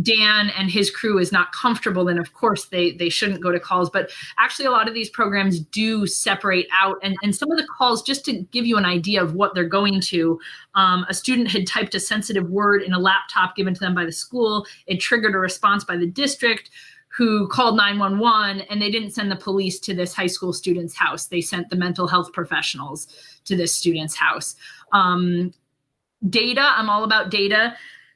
Dan and his crew is not comfortable, then of course they shouldn't go to calls. But actually a lot of these programs do separate out. And some of the calls, just to give you an idea of what they're going to, a student had typed a sensitive word in a laptop given to them by the school. It triggered a response by the district, who called 911, and they didn't send the police to this high school student's house. They sent the mental health professionals to this student's house. Data, I'm all about data.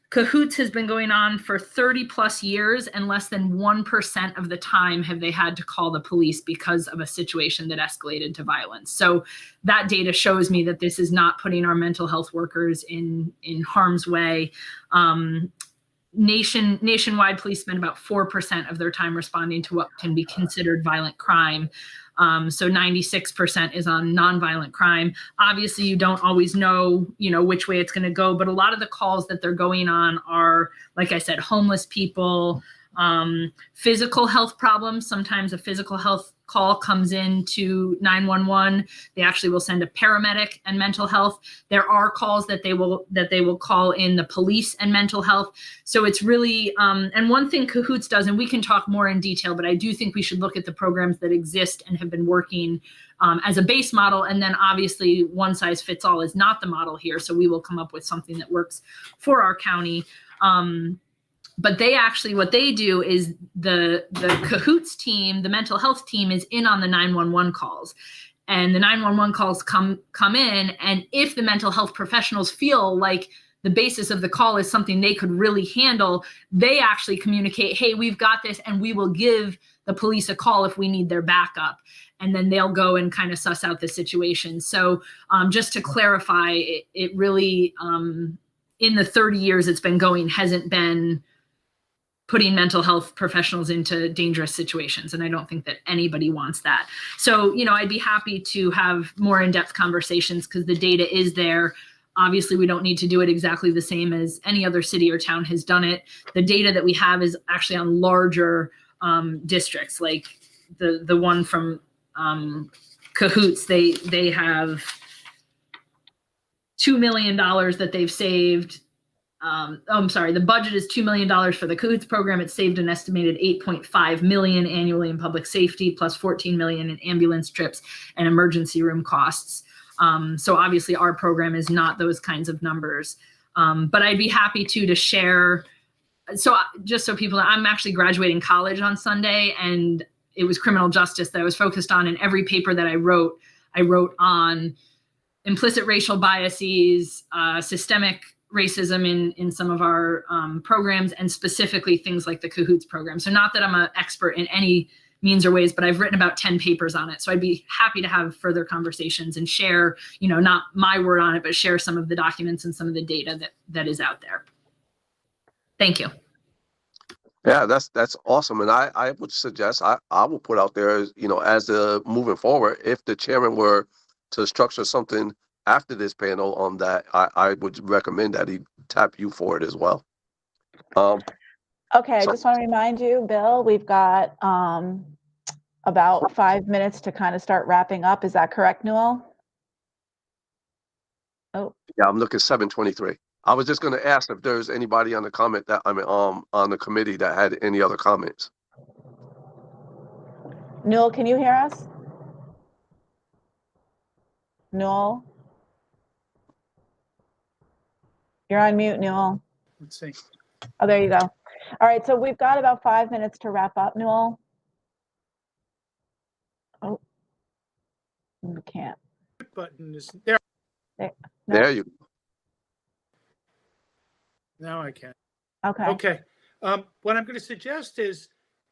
Cahoots has been going on for 30 plus years, and less than 1% of the time have they had to call the police because of a situation that escalated to violence. So that data shows me that this is not putting our mental health workers in harm's way. Nationwide, police spend about 4% of their time responding to what can be considered violent crime. So 96% is on nonviolent crime. Obviously, you don't always know, which way it's going to go, but a lot of the calls that they're going on are, like I said, homeless people, physical health problems. Sometimes a physical health call comes in to 911. They actually will send a paramedic and mental health. There are calls that they will call in the police and mental health. So it's really, and one thing Cahoots does, and we can talk more in detail, but I do think we should look at the programs that exist and have been working as a base model. And then obviously one size fits all is not the model here. So we will come up with something that works for our county. But they actually, what they do is the Cahoots team, the mental health team, is in on the 911 calls. And the 911 calls come in. And if the mental health professionals feel like the basis of the call is something they could really handle, they actually communicate, hey, we've got this, and we will give the police a call if we need their backup. And then they'll go and kind of suss out the situation. So just to clarify, it really, in the 30 years it's been going, hasn't been putting mental health professionals into dangerous situations. And I don't think that anybody wants that. So, I'd be happy to have more in-depth conversations because the data is there. Obviously, we don't need to do it exactly the same as any other city or town has done it. The data that we have is actually on larger districts, like the one from Cahoots. They have $2 million that they've saved. The budget is $2 million for the Cahoots program. It saved an estimated $8.5 million annually in public safety, plus $14 million in ambulance trips and emergency room costs. So obviously our program is not those kinds of numbers. But I'd be happy to share. So just so people know, I'm actually graduating college on Sunday, and it was criminal justice that I was focused on. In every paper that I wrote on implicit racial biases, systemic racism in some of our programs, and specifically things like the Cahoots program. So not that I'm an expert in any means or ways, but I've written about 10 papers on it. So I'd be happy to have further conversations and share, not my word on it, but share some of the documents and some of the data that is out there. Thank you. Yeah, that's awesome. And I would suggest, I will put out there, as moving forward, if the chairman were to structure something after this panel on that, I would recommend that he tap you for it as well. Okay, I just want to remind you, Bill, we've got about 5 minutes to kind of start wrapping up. Is that correct, Newell? Oh. Yeah, I'm looking 7:23. I was just going to ask if there's anybody on the on the committee that had any other comments. Newell, can you hear us? Newell? You're on mute, Newell. Let's see. Oh, there you go. All right, so we've got about 5 minutes to wrap up, Newell. Oh, we can't. Button is there. No. There you go. Now I can. Okay. Okay. What I'm going to suggest is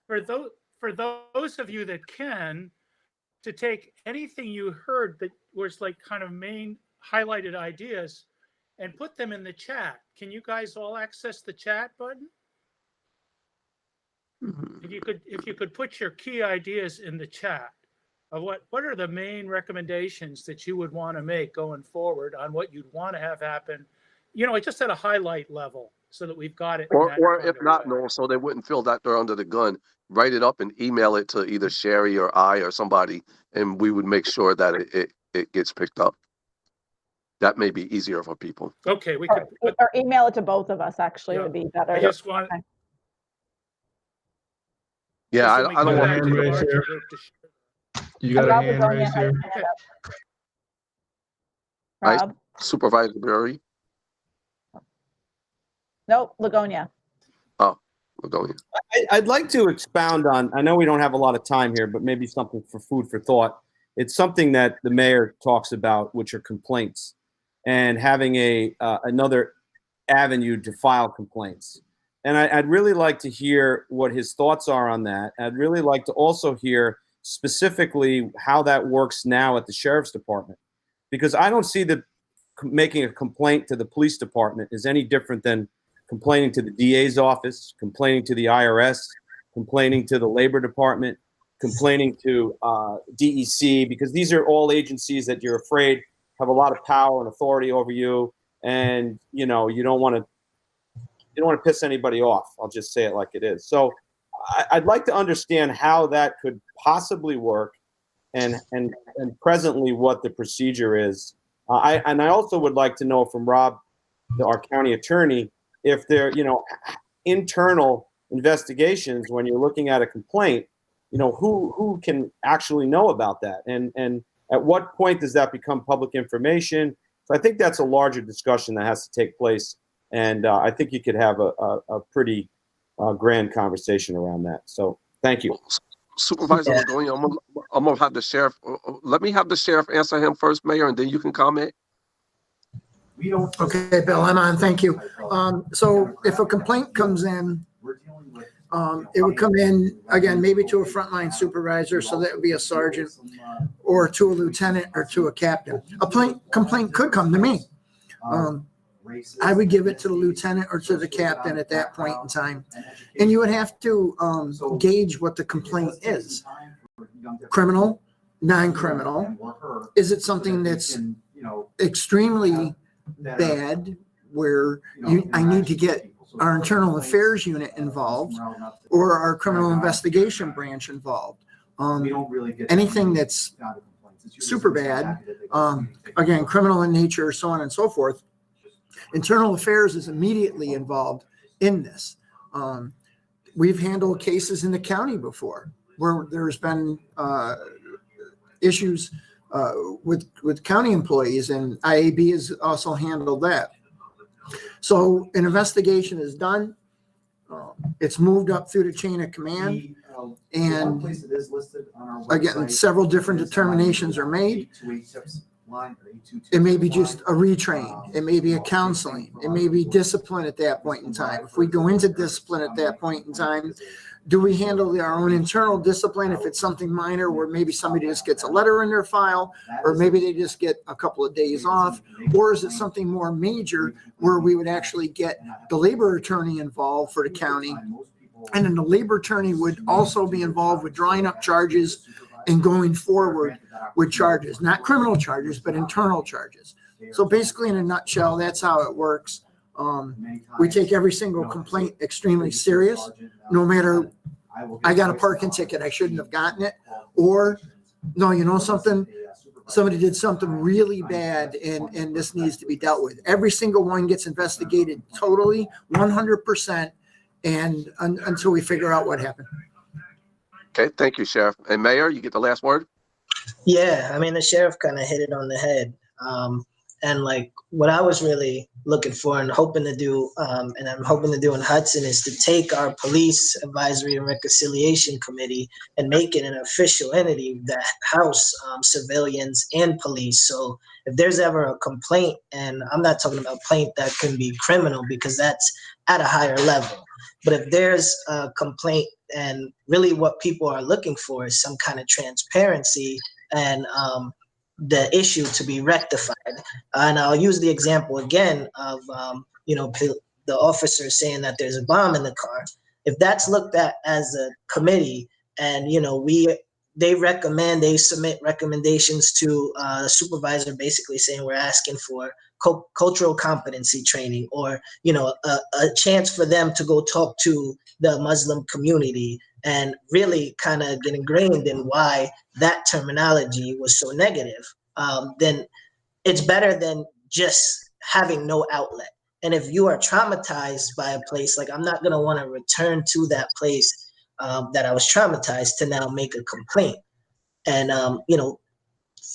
for those of you that can, to take anything you heard that was like kind of main highlighted ideas and put them in the chat. Can you guys all access the chat button? If you could put your key ideas in the chat of what are the main recommendations that you would want to make going forward on what you'd want to have happen, just at a highlight level so that we've got it. Or if not, no, so they wouldn't feel that they're under the gun, write it up and email it to either Sherry or I or somebody, and we would make sure that it gets picked up. That may be easier for people. Okay, we could or email it to both of us. Actually, would be better. I just want. Okay. Yeah, I don't want hand raised here. You got a hand raised here. Rob? Supervisor Burry. Nope, Lagonia. Oh, Lagonia. I'd like to expound on, I know we don't have a lot of time here, but maybe something for food for thought. It's something that the mayor talks about, which are complaints, and having another avenue to file complaints. And I'd really like to hear what his thoughts are on that. I'd really like to also hear specifically how that works now at the sheriff's department, because I don't see that making a complaint to the police department is any different than complaining to the DA's office, complaining to the IRS, complaining to the labor department, complaining to DEC, because these are all agencies that you're afraid have a lot of power and authority over you, and you don't want to piss anybody off. I'll just say it like it is. So I'd like to understand how that could possibly work, and presently what the procedure is. I also would like to know from Rob, our county attorney, if there internal investigations when you're looking at a complaint, who can actually know about that, and at what point does that become public information? So I think that's a larger discussion that has to take place, and I think you could have a pretty grand conversation around that. So thank you. Supervisor Magonia, I'm gonna have the sheriff. Let me have the sheriff answer him first, Mayor, and then you can comment. Okay, Bill, I'm on. Thank you. So if a complaint comes in, it would come in, again, maybe to a frontline supervisor, so that would be a sergeant, or to a lieutenant, or to a captain. A complaint could come to me. I would give it to the lieutenant or to the captain at that point in time. And you would have to gauge what the complaint is. Criminal, non-criminal. Is it something that's extremely bad, where I need to get our internal affairs unit involved, or our criminal investigation branch involved? Anything that's super bad, again, criminal in nature, so on and so forth, internal affairs is immediately involved in this. We've handled cases in the county before where there's been issues with county employees, and IAB has also handled that. So an investigation is done. It's moved up through the chain of command, and again, several different determinations are made. It may be just a retrain. It may be a counseling. It may be discipline at that point in time. If we go into discipline at that point in time, do we handle our own internal discipline if it's something minor, where maybe somebody just gets a letter in their file, or maybe they just get a couple of days off? Or is it something more major where we would actually get the labor attorney involved for the county? And then the labor attorney would also be involved with drawing up charges and going forward with charges, not criminal charges, but internal charges. So basically, in a nutshell, that's how it works. We take every single complaint extremely serious, no matter, I got a parking ticket, I shouldn't have gotten it, or no, you know something, somebody did something really bad, and this needs to be dealt with. Every single one gets investigated totally, 100%, and until we figure out what happened. Okay, thank you, Sheriff. And Mayor, you get the last word. Yeah, I mean, the sheriff kind of hit it on the head. And like what I was really looking for and hoping to do, and I'm hoping to do in Hudson, is to take our Police Advisory and Reconciliation Committee and make it an official entity that house civilians and police. So if there's ever a complaint, and I'm not talking about complaint that can be criminal, because that's at a higher level, but if there's a complaint, and really what people are looking for is some kind of transparency and the issue to be rectified. And I'll use the example again of, the officer saying that there's a bomb in the car. If that's looked at as a committee, and, they submit recommendations to the supervisor, basically saying we're asking for cultural competency training, or, a chance for them to go talk to the Muslim community and really kind of get ingrained in why that terminology was so negative, then it's better than just having no outlet. And if you are traumatized by a place, like, I'm not going to want to return to that place that I was traumatized to now make a complaint. And,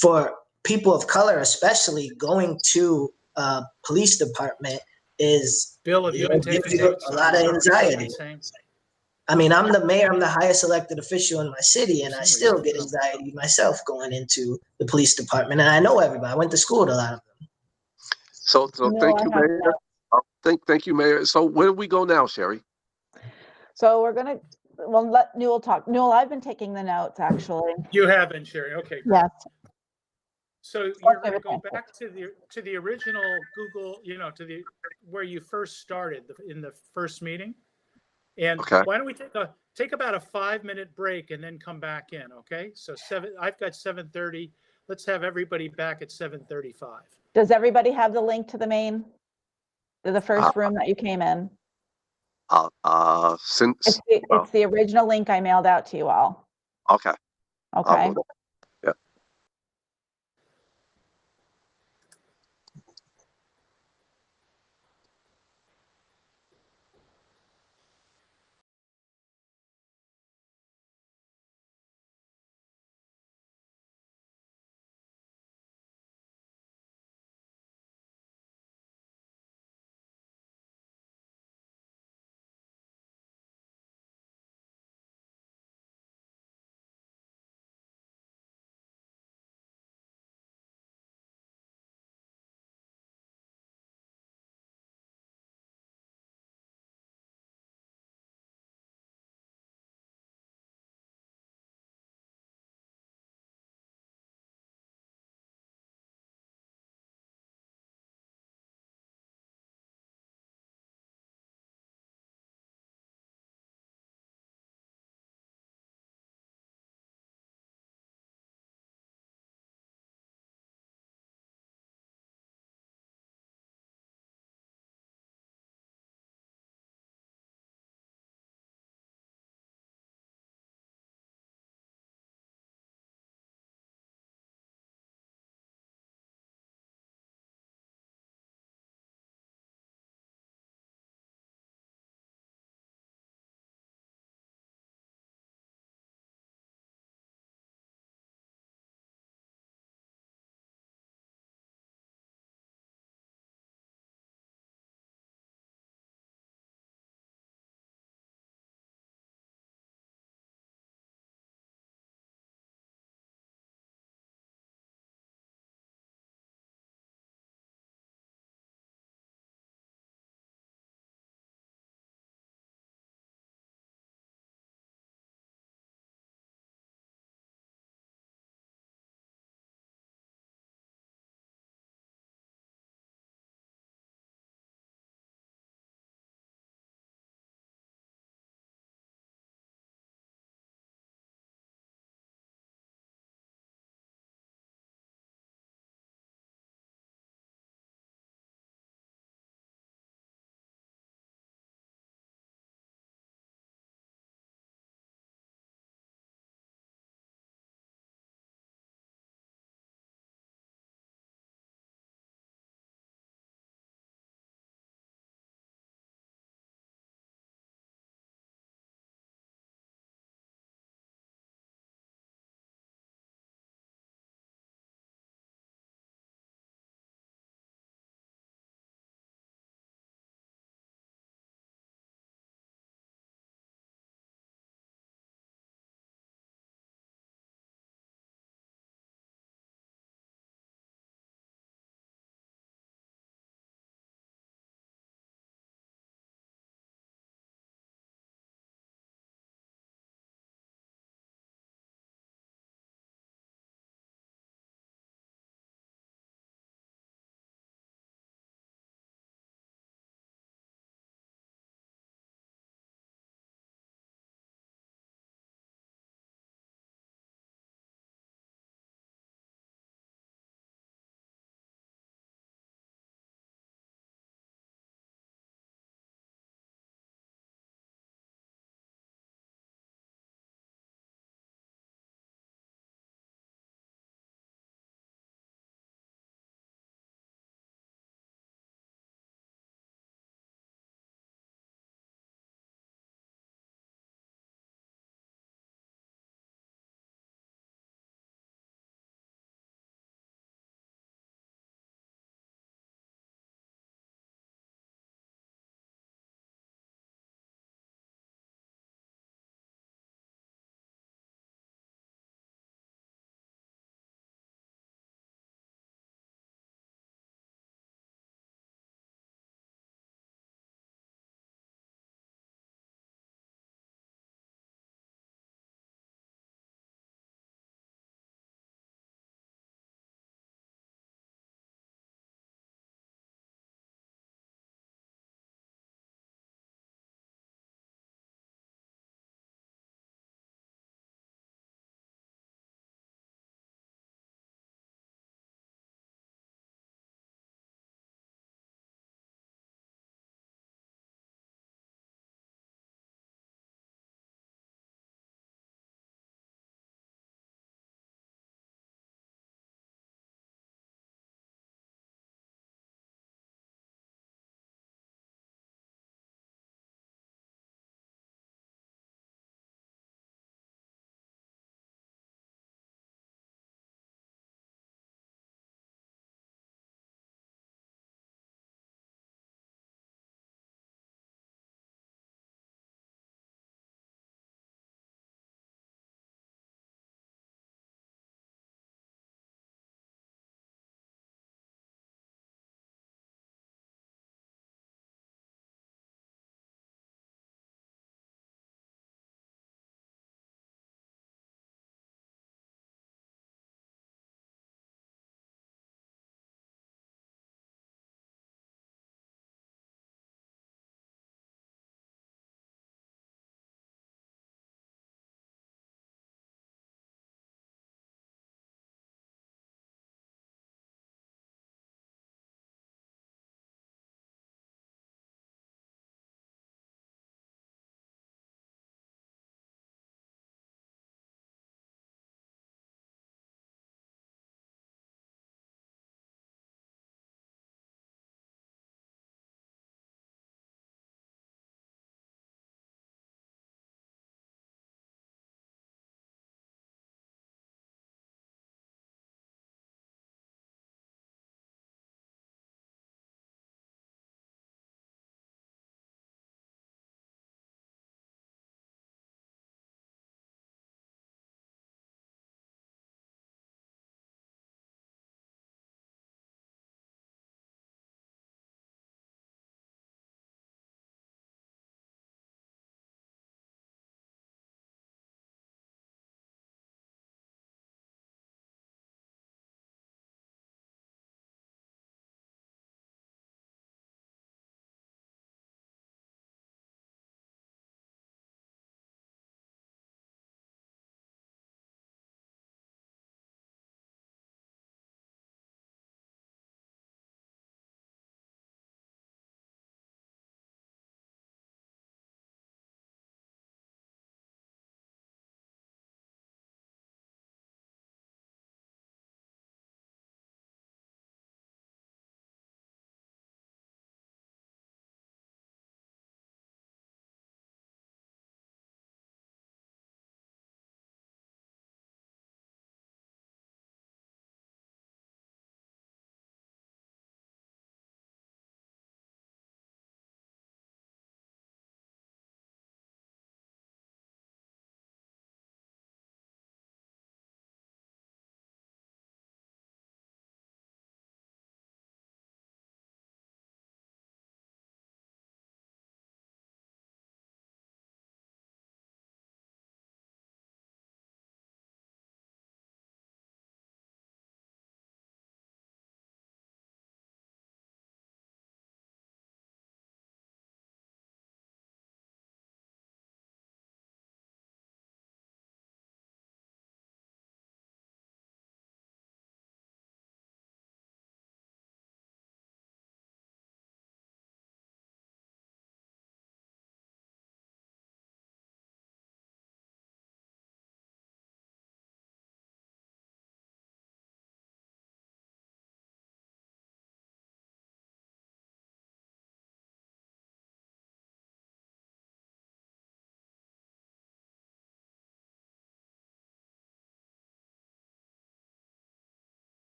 for people of color, especially, going to police department is Bill, have you been taking a lot of anxiety. I mean, I'm the mayor, I'm the highest elected official in my city, and I still get anxiety myself going into the police department. And I know everybody. I went to school with a lot of them. So thank you, Mayor. Thank you, Mayor. So where do we go now, Sherry? So we're gonna, well, let Newell talk. Newell, I've been taking the notes, actually. You have been, Sherry. Okay. Great. Yes. So you're going to go back to the original Google, to where you first started in the first meeting. And Okay. why don't we take about a 5-minute break and then come back in, okay? So I've got 7:30. Let's have everybody back at 7:35. Does everybody have the link to the first room that you came in? Since It's the original link I mailed out to you all. okay. Okay.